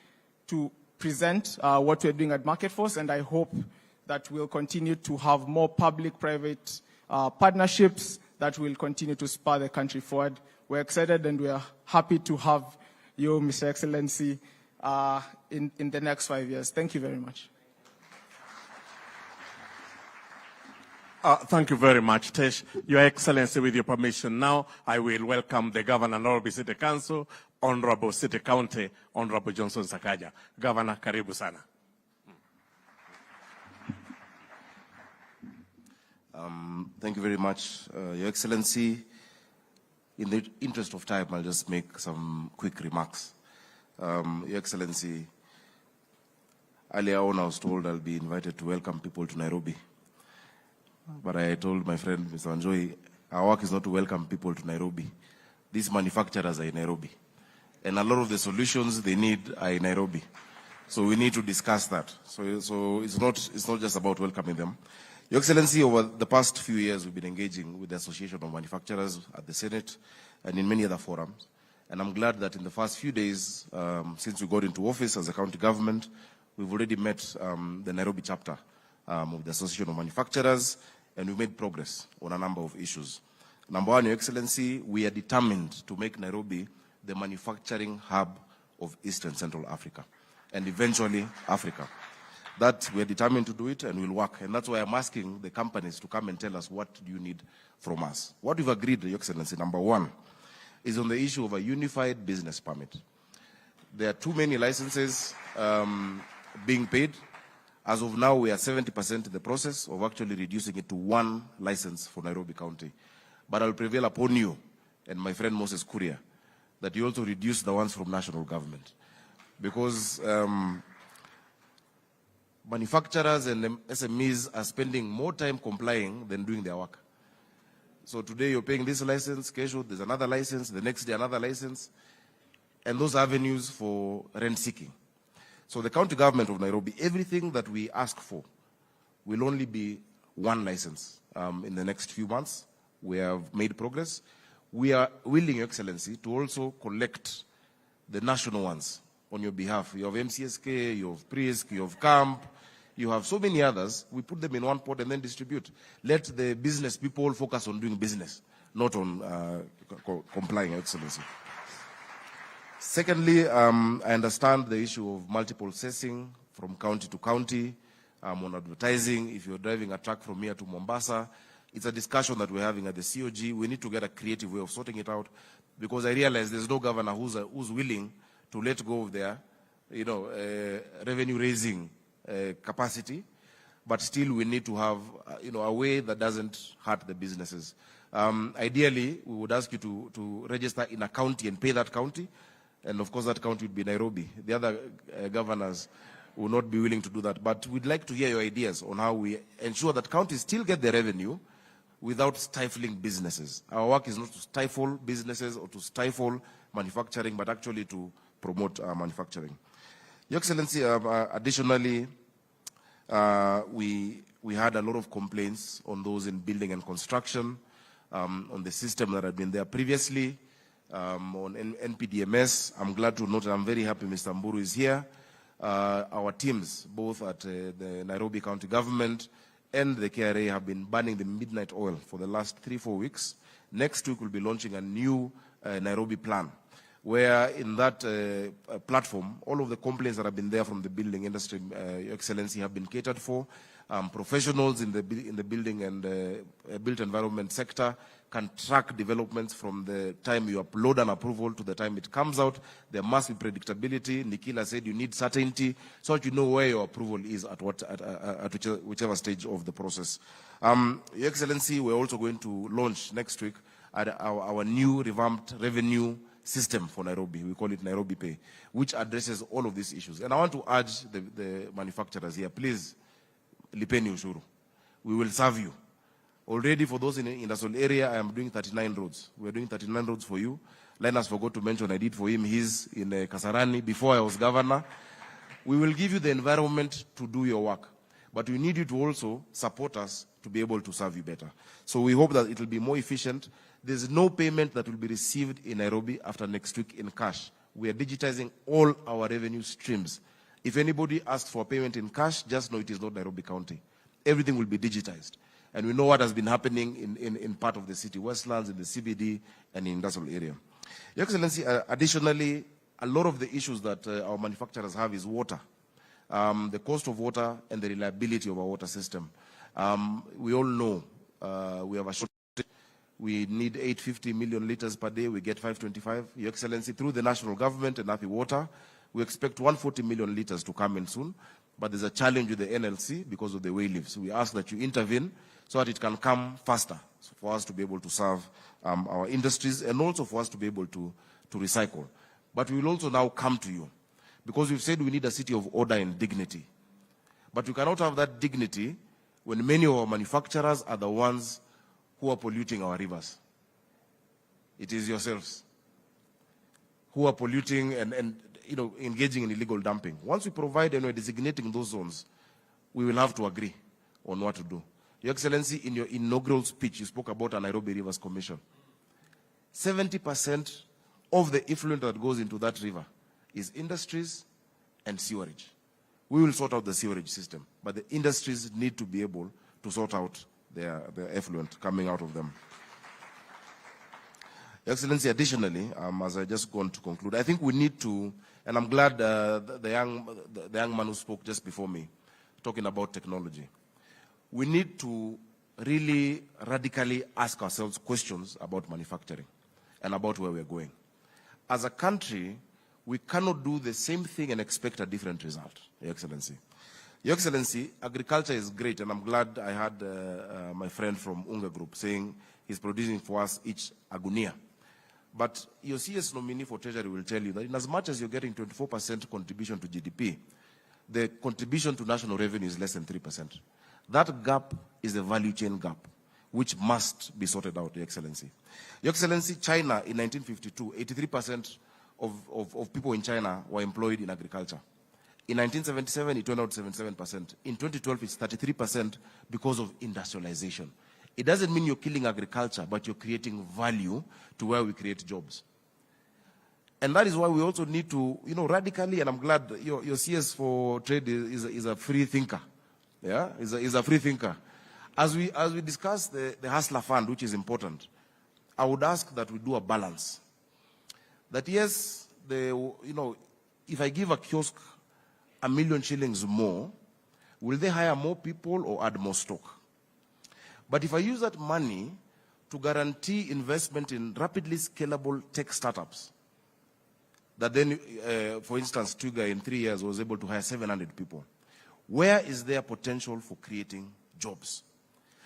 to present what we're doing at Market Force, and I hope that we'll continue to have more public-private partnerships that will continue to spur the country forward. We're excited and we are happy to have you, Mr. Excellency, in the next 5 years. Thank you very much. Thank you very much, Tesh. Your Excellency, with your permission now, I will welcome the Governor, Nairobi City Council, Honorable City County, Honorable Johnson Sakaja. Governor, karibu sana. Thank you very much, Your Excellency. In the interest of time, I'll just make some quick remarks. Your Excellency, earlier on I was told I'll be invited to welcome people to Nairobi. But I told my friend, Mr. Wanjoi, our work is not to welcome people to Nairobi. These manufacturers are in Nairobi. And a lot of the solutions they need are in Nairobi. So we need to discuss that. So it's not just about welcoming them. Your Excellency, over the past few years, we've been engaging with the Association of Manufacturers at the Senate and in many other forums. And I'm glad that in the first few days, since we got into office as a county government, we've already met the Nairobi chapter of the Association of Manufacturers, and we've made progress on a number of issues. Number one, Your Excellency, we are determined to make Nairobi the manufacturing hub of East and Central Africa, and eventually Africa. That we are determined to do it and we'll work. And that's why I'm asking the companies to come and tell us what do you need from us. What we've agreed, Your Excellency, number one, is on the issue of a unified business permit. There are too many licenses being paid. As of now, we are 70% in the process of actually reducing it to one license for Nairobi County. But I'll prevail upon you and my friend Moses Kuria that you also reduce the ones from national government. Because manufacturers and SMEs are spending more time complying than doing their work. So today you're paying this license, Kesho, there's another license, the next day another license, and those avenues for rent seeking. So the county government of Nairobi, everything that we ask for will only be one license in the next few months. We have made progress. We are willing, Your Excellency, to also collect the national ones on your behalf. You have MCSK, you have PRISC, you have CAMP, you have so many others. We put them in one pot and then distribute. Let the business people focus on doing business, not on complying, Your Excellency. Secondly, I understand the issue of multiple assessing from county to county on advertising. If you're driving a truck from here to Mombasa, it's a discussion that we're having at the COG. We need to get a creative way of sorting it out because I realize there's no governor who's willing to let go of their, revenue-raising capacity, but still we need to have, a way that doesn't hurt the businesses. Ideally, we would ask you to register in a county and pay that county, and of course that county would be Nairobi. The other governors will not be willing to do that, but we'd like to hear your ideas on how we ensure that counties still get the revenue without stifling businesses. Our work is not to stifle businesses or to stifle manufacturing, but actually to promote manufacturing. Your Excellency, additionally, we had a lot of complaints on those in building and construction, on the system that had been there previously, on NPDMS. I'm glad to note, and I'm very happy Mr. Mburu is here. Our teams, both at the Nairobi County government and the KRA, have been burning the midnight oil for the last 3-4 weeks. Next week, we'll be launching a new Nairobi plan, where in that platform, all of the complaints that have been there from the building industry, Your Excellency, have been catered for. Professionals in the building and built environment sector can track developments from the time you upload an approval to the time it comes out. There must be predictability. Nikhila said you need certainty so that you know where your approval is at whichever stage of the process. Your Excellency, we're also going to launch next week our new revamped revenue system for Nairobi. We call it Nairobi Pay, which addresses all of these issues. And I want to urge the manufacturers here, please, lipeni ushuru. we will serve you. Already for those in the industrial area, I am doing 39 roads. We are doing 39 roads for you. Linus forgot to mention I did for him. He's in Kasarani before I was governor. We will give you the environment to do your work. But we need you to also support us to be able to serve you better. So we hope that it will be more efficient. There's no payment that will be received in Nairobi after next week in cash. We are digitizing all our revenue streams. If anybody asks for payment in cash, just know it is not Nairobi County. Everything will be digitized. And we know what has been happening in part of the city, Westlands, in the CBD, and in the industrial area. Your Excellency, additionally, a lot of the issues that our manufacturers have is water. The cost of water and the reliability of our water system. We all know we have a shortage. We need 850 million liters per day. We get 525. Your Excellency, through the national government and Napi Water, we expect 140 million liters to come in soon. But there's a challenge with the NLC because of the way leaves. So we ask that you intervene so that it can come faster, so for us to be able to serve our industries and also for us to be able to recycle. But we will also now come to you because we've said we need a city of order and dignity. But you cannot have that dignity when many of our manufacturers are the ones who are polluting our rivers. It is yourselves who are polluting and engaging in illegal dumping. Once we provide and we're designating those zones, we will have to agree on what to do. Your Excellency, in your inaugural speech, you spoke about a Nairobi Rivers Commission. 70% of the effluent that goes into that river is industries and sewerage. We will sort out the sewerage system, but the industries need to be able to sort out their effluent coming out of them. Your Excellency, additionally, as I just going to conclude, I think we need to, and I'm glad the young man who spoke just before me, talking about technology. We need to really radically ask ourselves questions about manufacturing and about where we're going. As a country, we cannot do the same thing and expect a different result, Your Excellency. Your Excellency, agriculture is great, and I'm glad I had my friend from Unga Group saying he's producing for us each a gunia. But your CS nominee for Treasury will tell you that in as much as you're getting 24% contribution to GDP, the contribution to national revenue is less than 3%. That gap is a value chain gap, which must be sorted out, Your Excellency. Your Excellency, China in 1952, 83% of people in China were employed in agriculture. In 1977, it turned out 77%. In 2012, it's 33% because of industrialization. It doesn't mean you're killing agriculture, but you're creating value to where we create jobs. And that is why we also need to, radically, and I'm glad your CS for Trade is a free thinker. Yeah, is a free thinker. As we discuss the Hustler Fund, which is important, I would ask that we do a balance. That yes, if I give a kiosk $1 million shillings more, will they hire more people or add more stock? But if I use that money to guarantee investment in rapidly scalable tech startups, that then, for instance, Twiga in 3 years was able to hire 700 people, where is there potential for creating jobs?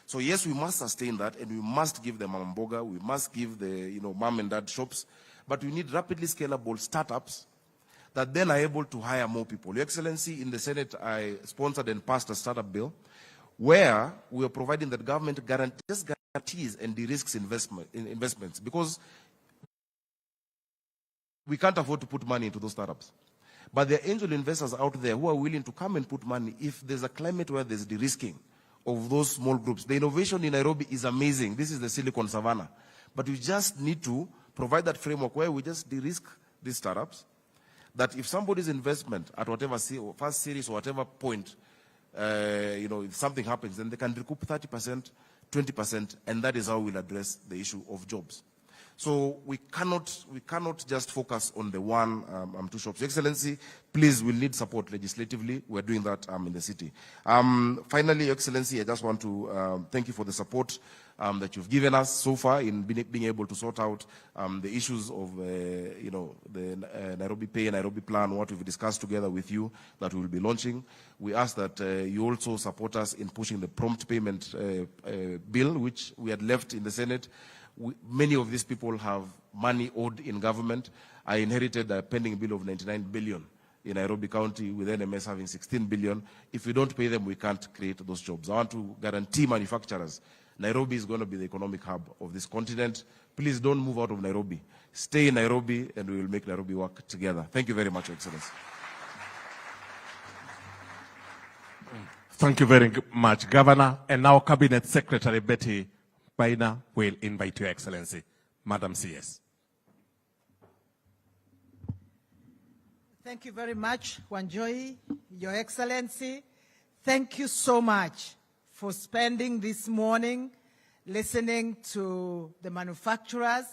So yes, we must sustain that, and we must give them a mboga, we must give the mom and dad shops, but we need rapidly scalable startups that then are able to hire more people. Your Excellency, in the Senate, I sponsored and passed a startup bill where we are providing that government guarantees and de-risks investments, because we can't afford to put money into those startups. But there are angel investors out there who are willing to come and put money if there's a climate where there's de-risking of those small groups. The innovation in Nairobi is amazing. This is the Silicon Savannah. But we just need to provide that framework where we just de-risk these startups, that if somebody's investment at whatever first series or whatever point, if something happens, then they can recoup 30%, 20%, and that is how we'll address the issue of jobs. So we cannot just focus on the one, two shops. Excellency, please, we'll need support legislatively. We're doing that in the city. Finally, Your Excellency, I just want to thank you for the support that you've given us so far in being able to sort out the issues of, the Nairobi Pay, Nairobi Plan, what we've discussed together with you that we will be launching. We ask that you also support us in pushing the prompt payment bill, which we had left in the Senate. Many of these people have money owed in government. I inherited a pending bill of 99 billion in Nairobi County, with NMS having 16 billion. If we don't pay them, we can't create those jobs. I want to guarantee manufacturers, Nairobi is going to be the economic hub of this continent. Please don't move out of Nairobi. Stay in Nairobi, and we will make Nairobi work together. Thank you very much, Your Excellency. Thank you very much, Governor. And now Cabinet Secretary Betty Baina will invite Your Excellency. Madam CS. Thank you very much, Wanjohi, Your Excellency. Thank you so much for spending this morning listening to the manufacturers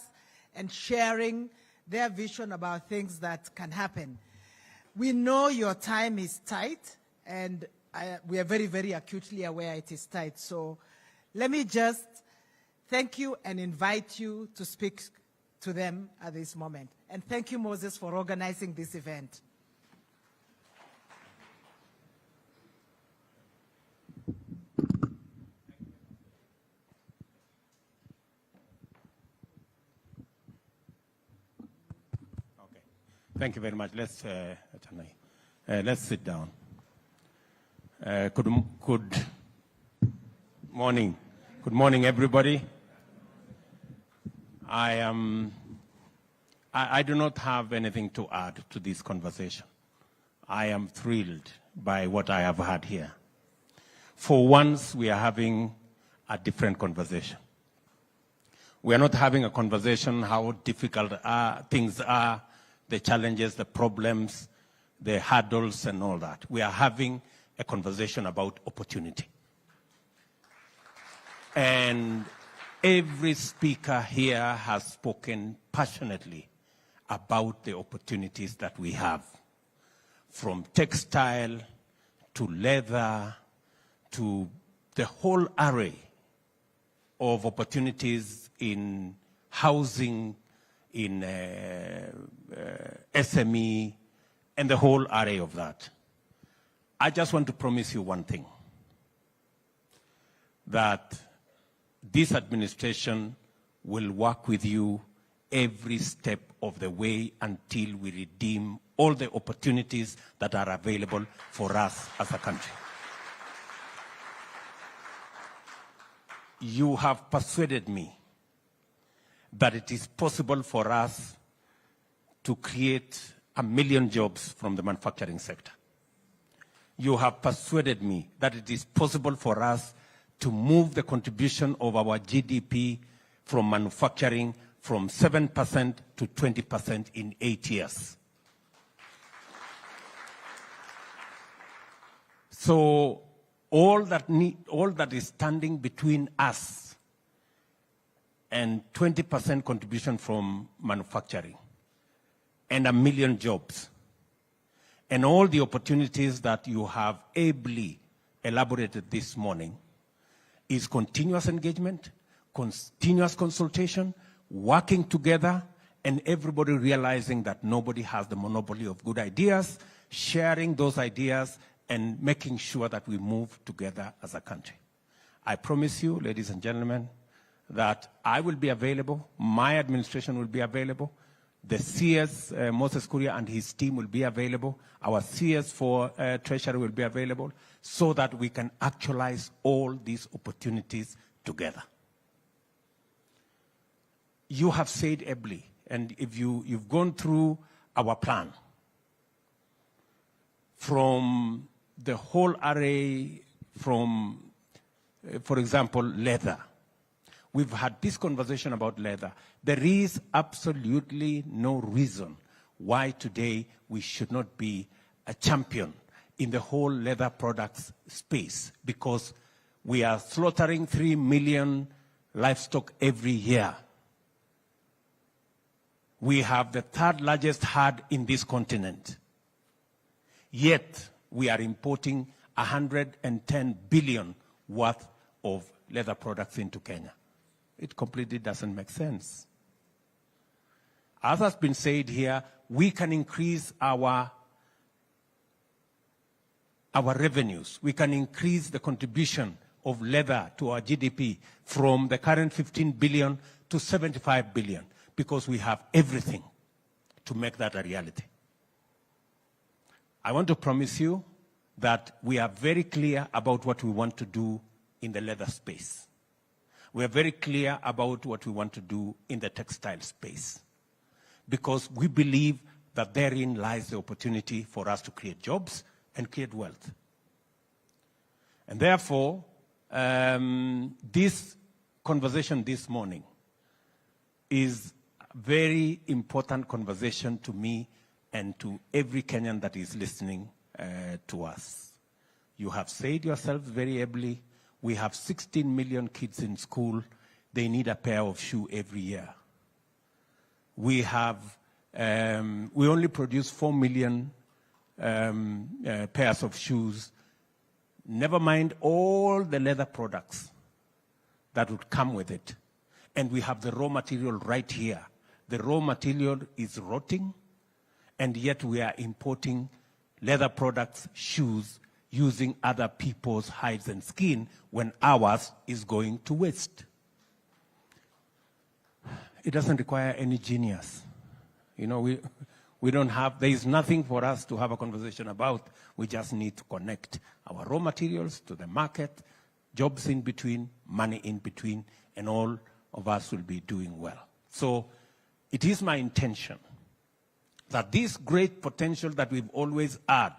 and sharing their vision about things that can happen. We know your time is tight, and we are very, very acutely aware it is tight. So let me just thank you and invite you to speak to them at this moment. And thank you, Moses, for organizing this event. Thank you very much. Let's sit down. Good morning. Good morning, everybody. I do not have anything to add to this conversation. I am thrilled by what I have had here. For once, we are having a different conversation. We are not having a conversation how difficult things are, the challenges, the problems, the hurdles, and all that. We are having a conversation about opportunity. And every speaker here has spoken passionately about the opportunities that we have, from textile to leather to the whole array of opportunities in housing, in SME, and the whole array of that. I just want to promise you one thing, that this administration will work with you every step of the way until we redeem all the opportunities that are available for us as a country. You have persuaded me that it is possible for us to create 1 million jobs from the manufacturing sector. You have persuaded me that it is possible for us to move the contribution of our GDP from manufacturing from 7% to 20% in 8 years. So all that is standing between us and 20% contribution from manufacturing and 1 million jobs, and all the opportunities that you have ably elaborated this morning, is continuous engagement, continuous consultation, working together, and everybody realizing that nobody has the monopoly of good ideas, sharing those ideas, and making sure that we move together as a country. I promise you, ladies and gentlemen, that I will be available, my administration will be available, the CS, Moses Kuria and his team will be available, our CS for Treasury will be available, so that we can actualize all these opportunities together. You have said ably, and if you've gone through our plan, from the whole array, from, for example, leather. We've had this conversation about leather. There is absolutely no reason why today we should not be a champion in the whole leather products space, because we are slaughtering 3 million livestock every year. We have the 3rd largest herd in this continent. Yet, we are importing 110 billion worth of leather products into Kenya. It completely doesn't make sense. As has been said here, we can increase our revenues. We can increase the contribution of leather to our GDP from the current 15 billion to 75 billion, because we have everything to make that a reality. I want to promise you that we are very clear about what we want to do in the leather space. We are very clear about what we want to do in the textile space, because we believe that therein lies the opportunity for us to create jobs and create wealth. And therefore, this conversation this morning is a very important conversation to me and to every Kenyan that is listening to us. You have said yourselves very ably, we have 16 million kids in school. They need a pair of shoes every year. We have, we only produce 4 million pairs of shoes. Never mind all the leather products that would come with it. And we have the raw material right here. The raw material is rotting, and yet we are importing leather products, shoes, using other people's hides and skin when ours is going to waste. It doesn't require any genius. You know, we don't have, there is nothing for us to have a conversation about. We just need to connect our raw materials to the market, jobs in between, money in between, and all of us will be doing well. So it is my intention that this great potential that we've always had,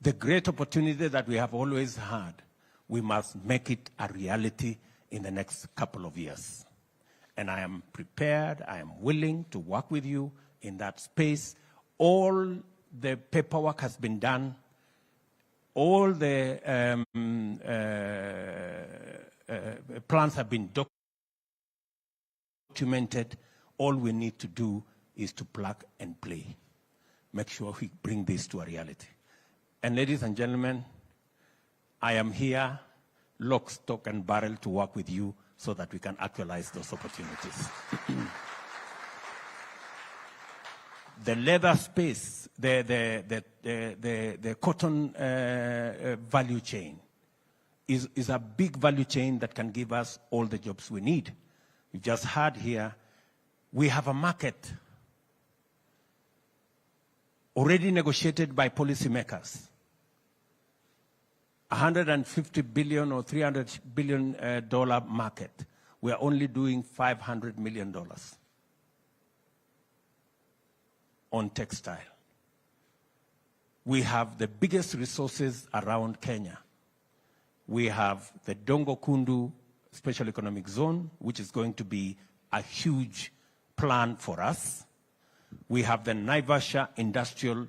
the great opportunity that we have always had, we must make it a reality in the next couple of years. And I am prepared, I am willing to work with you in that space. All the paperwork has been done. All the plans have been documented. All we need to do is to plug and play. Make sure we bring this to a reality. And ladies and gentlemen, I am here, lock, stock, and barrel to work with you so that we can actualize those opportunities. The leather space, the cotton value chain is a big value chain that can give us all the jobs we need. You just heard here, we have a market already negotiated by policymakers. $150 billion or $300 billion market. We are only doing $500 million on textile. We have the biggest resources around Kenya. We have the Dongo Kundu Special Economic Zone, which is going to be a huge plan for us. We have the Naivasha Industrial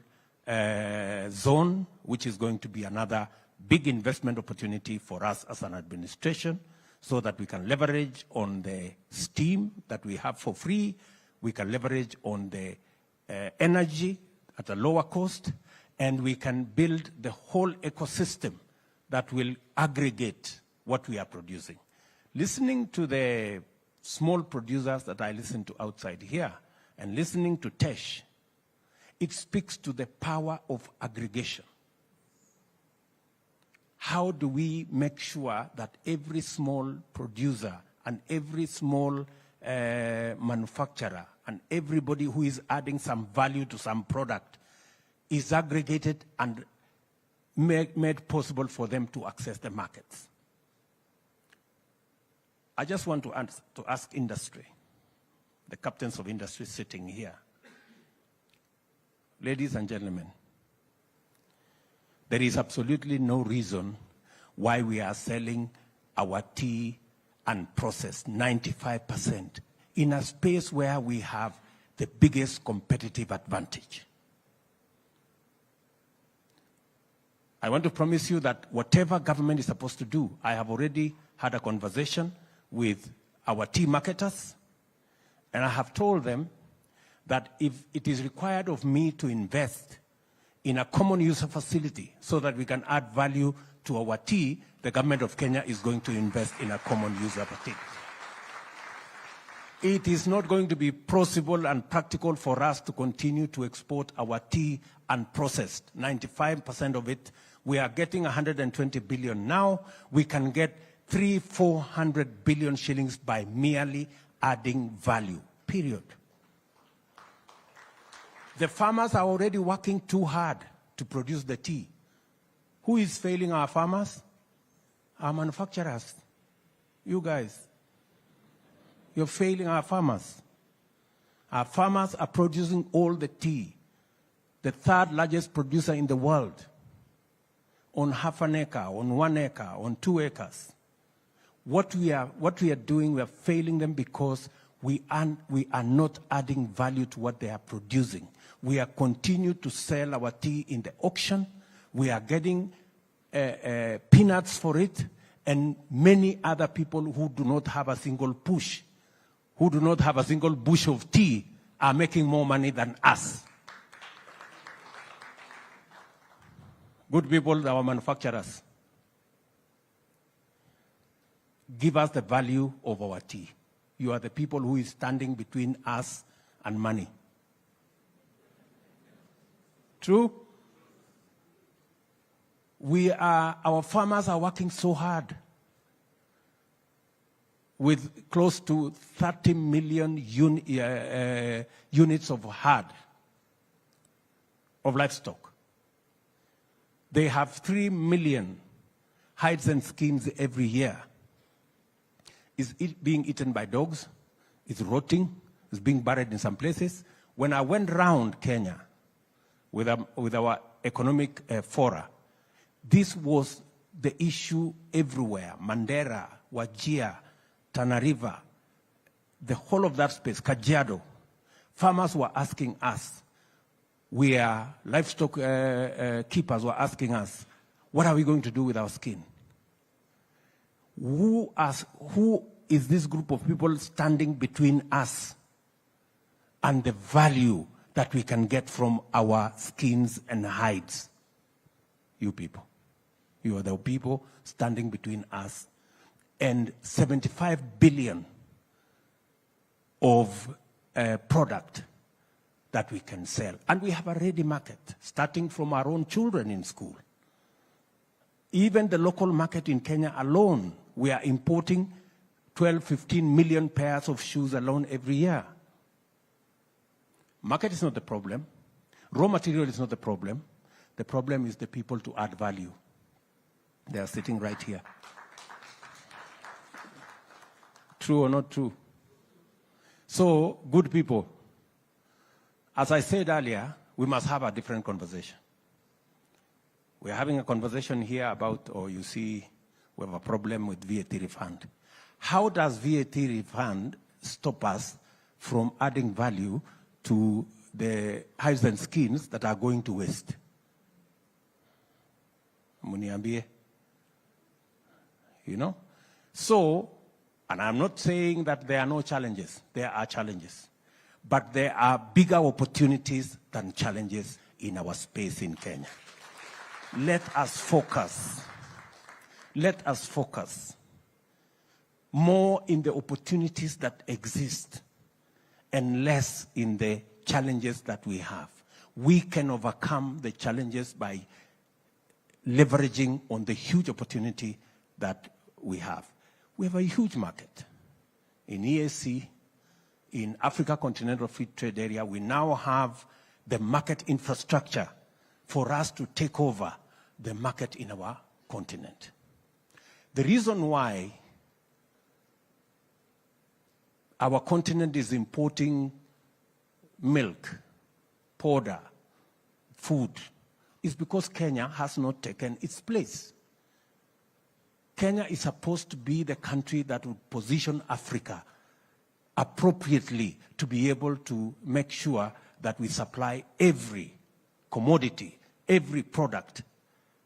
Zone, which is going to be another big investment opportunity for us as an administration, so that we can leverage on the steam that we have for free. We can leverage on the energy at a lower cost, and we can build the whole ecosystem that will aggregate what we are producing. Listening to the small producers that I listen to outside here, and listening to Tesh, it speaks to the power of aggregation. How do we make sure that every small producer and every small manufacturer and everybody who is adding some value to some product is aggregated and made possible for them to access the markets? I just want to ask industry, the captains of industry sitting here. Ladies and gentlemen, there is absolutely no reason why we are selling our tea unprocessed 95% in a space where we have the biggest competitive advantage. I want to promise you that whatever government is supposed to do, I have already had a conversation with our tea marketers, and I have told them that if it is required of me to invest in a common user facility so that we can add value to our tea, the government of Kenya is going to invest in a common user facility. It is not going to be possible and practical for us to continue to export our tea unprocessed. 95% of it, we are getting 120 billion now. We can get 300-400 billion shillings by merely adding value, period. The farmers are already working too hard to produce the tea. Who is failing our farmers? Our manufacturers. You guys. You're failing our farmers. Our farmers are producing all the tea. The third largest producer in the world. On half an acre, on 1 acre, on 2 acres. What we are doing, we are failing them because we are not adding value to what they are producing. We are continuing to sell our tea in the auction. We are getting peanuts for it, and many other people who do not have a single push, who do not have a single bush of tea, are making more money than us. Good people, our manufacturers, give us the value of our tea. You are the people who is standing between us and money. True? Our farmers are working so hard with close to 30 million units of herd of livestock. They have 3 million hides and skins every year. It's being eaten by dogs, it's rotting, it's being buried in some places. When I went round Kenya with our economic fora, this was the issue everywhere. Mandera, Wajir, Tana River, the whole of that space, Kajiado. Farmers were asking us, we are livestock keepers were asking us, what are we going to do with our skin? Who is this group of people standing between us and the value that we can get from our skins and hides? You people. You are the people standing between us and 75 billion of product that we can sell. And we have a ready market, starting from our own children in school. Even the local market in Kenya alone, we are importing 12, 15 million pairs of shoes alone every year. Market is not the problem. Raw material is not the problem. The problem is the people to add value. They are sitting right here. True or not true? So, good people, as I said earlier, we must have a different conversation. We're having a conversation here about, you see, we have a problem with VAT refund. How does VAT refund stop us from adding value to the hides and skins that are going to waste? Muniambie. You know? So, and I'm not saying that there are no challenges. There are challenges. But there are bigger opportunities than challenges in our space in Kenya. Let us focus. Let us focus more in the opportunities that exist and less in the challenges that we have. We can overcome the challenges by leveraging on the huge opportunity that we have. We have a huge market in EAC, in Africa Continental Free Trade Area. We now have the market infrastructure for us to take over the market in our continent. The reason why our continent is importing milk, powder, food, is because Kenya has not taken its place. Kenya is supposed to be the country that would position Africa appropriately to be able to make sure that we supply every commodity, every product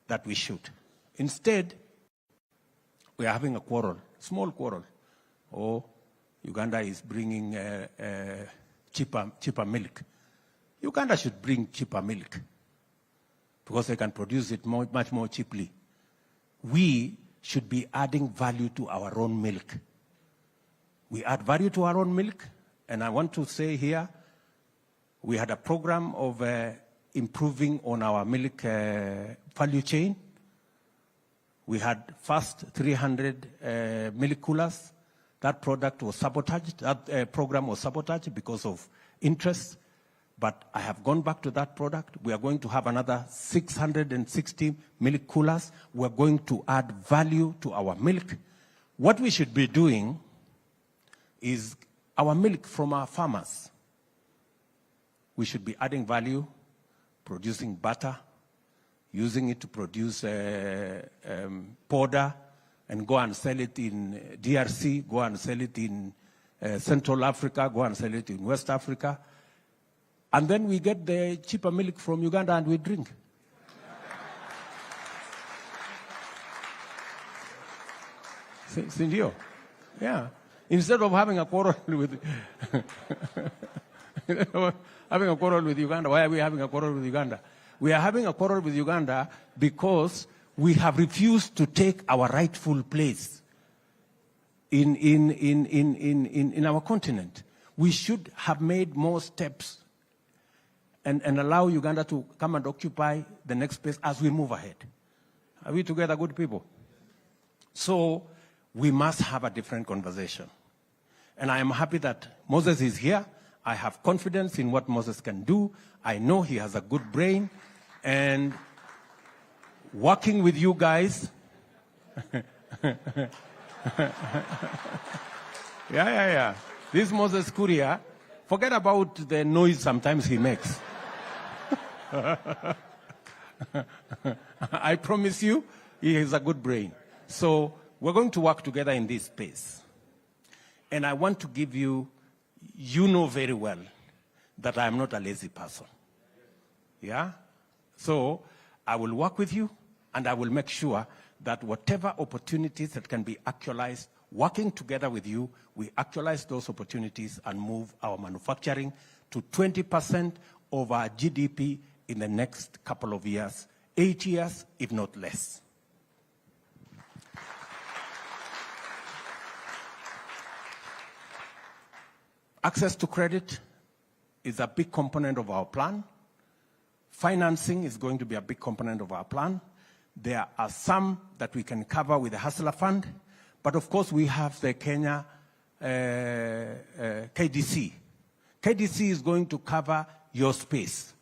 that we should. Instead, we are having a quarrel, small quarrel. Oh, Uganda is bringing cheaper milk. Uganda should bring cheaper milk because they can produce it much more cheaply. We should be adding value to our own milk. We add value to our own milk, and I want to say here, we had a program of improving on our milk value chain. We had first 300 milk coolers. That product was sabotaged. That program was sabotaged because of interest. But I have gone back to that product. We are going to have another 660 milk coolers. We're going to add value to our milk. What we should be doing is our milk from our farmers. We should be adding value, producing butter, using it to produce powder, and go and sell it in DRC, go and sell it in Central Africa, go and sell it in West Africa. And then we get the cheaper milk from Uganda and we drink. Sindio? Yeah. Instead of having a quarrel with having a quarrel with Uganda, why are we having a quarrel with Uganda? We are having a quarrel with Uganda because we have refused to take our rightful place in our continent. We should have made more steps and allow Uganda to come and occupy the next place as we move ahead. Are we together, good people? So we must have a different conversation. And I am happy that Moses is here. I have confidence in what Moses can do. I know he has a good brain. And working with you guys, yeah. This Moses Kuria, forget about the noise sometimes he makes. I promise you, he has a good brain. So we're going to work together in this space. And I want to give you, you know very well that I am not a lazy person. Yeah? So I will work with you and I will make sure that whatever opportunities that can be actualized, working together with you, we actualize those opportunities and move our manufacturing to 20% of our GDP in the next couple of years, 8 years, if not less. Access to credit is a big component of our plan. Financing is going to be a big component of our plan. There are some that we can cover with the Hustler Fund, but of course we have the Kenya KDC. KDC is going to cover your space.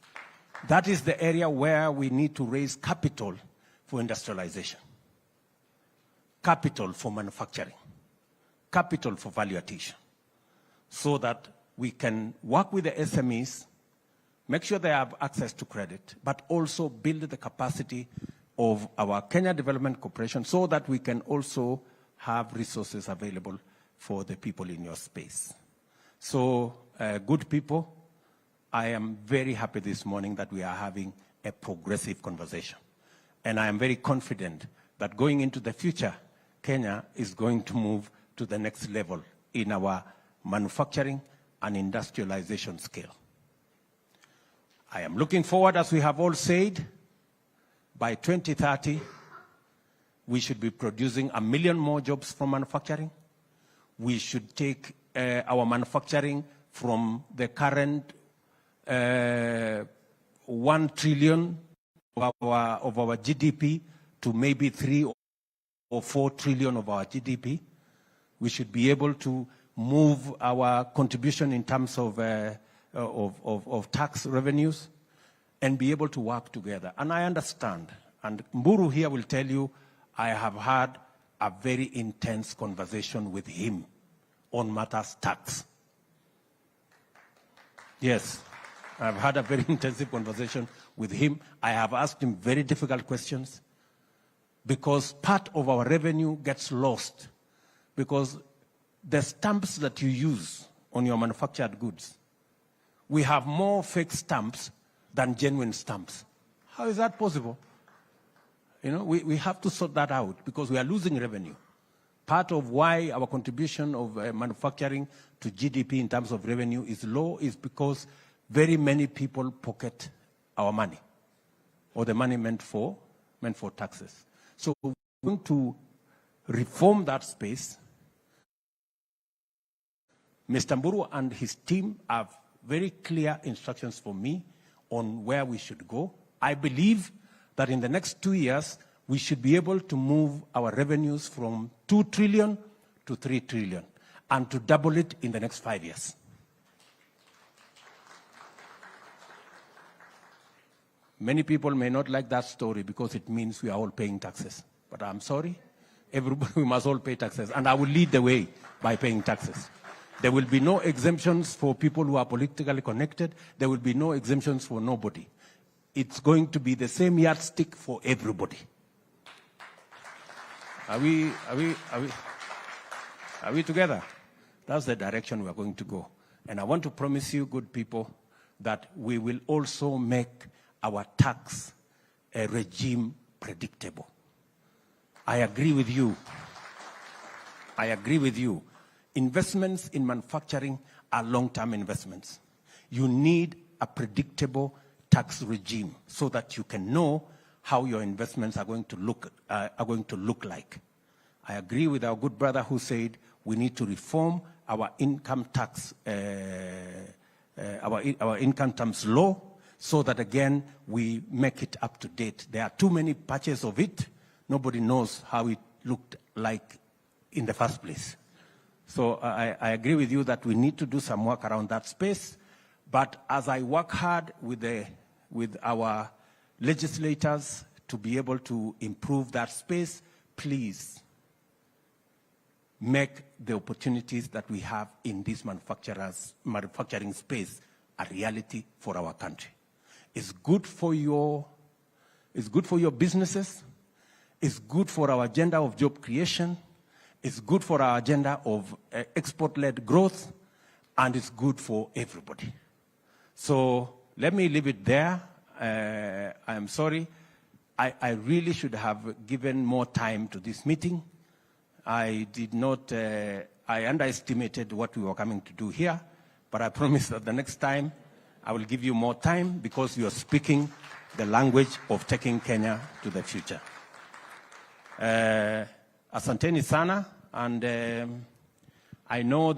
That is the area where we need to raise capital for industrialization, capital for manufacturing, capital for value addition, so that we can work with the SMEs, make sure they have access to credit, but also build the capacity of our Kenya Development Corporation so that we can also have resources available for the people in your space. So, good people, I am very happy this morning that we are having a progressive conversation. And I am very confident that going into the future, Kenya is going to move to the next level in our manufacturing and industrialization scale. I am looking forward, as we have all said, by 2030, we should be producing 1 million more jobs from manufacturing. We should take our manufacturing from the current 1 trillion of our GDP to maybe 3 or 4 trillion of our GDP. We should be able to move our contribution in terms of tax revenues and be able to work together. And I understand, and Mburu here will tell you, I have had a very intense conversation with him on matters tax. Yes, I've had a very intensive conversation with him. I have asked him very difficult questions because part of our revenue gets lost because the stamps that you use on your manufactured goods, we have more fake stamps than genuine stamps. How is that possible? You know, we have to sort that out because we are losing revenue. Part of why our contribution of manufacturing to GDP in terms of revenue is low is because very many people pocket our money, or the money meant for taxes. So we're going to reform that space. Mr. Mburu and his team have very clear instructions for me on where we should go. I believe that in the next 2 years, we should be able to move our revenues from 2 trillion to 3 trillion and to double it in the next 5 years. Many people may not like that story because it means we are all paying taxes. But I'm sorry, everybody, we must all pay taxes. And I will lead the way by paying taxes. There will be no exemptions for people who are politically connected. There will be no exemptions for nobody. It's going to be the same yardstick for everybody. Are we together? That's the direction we are going to go. And I want to promise you, good people, that we will also make our tax regime predictable. I agree with you. I agree with you. Investments in manufacturing are long-term investments. You need a predictable tax regime so that you can know how your investments are going to look like. I agree with our good brother who said we need to reform our income tax, our income tax law, so that again we make it up to date. There are too many patches of it. Nobody knows how it looked like in the first place. So I agree with you that we need to do some work around that space. But as I work hard with our legislators to be able to improve that space, please make the opportunities that we have in this manufacturing space a reality for our country. It's good for your businesses. It's good for our agenda of job creation. It's good for our agenda of export-led growth, and it's good for everybody. So let me leave it there. I'm sorry. I really should have given more time to this meeting. I did not, I underestimated what we were coming to do here, but I promise that the next time I will give you more time because you are speaking the language of taking Kenya to the future. Asanteni sana, and I know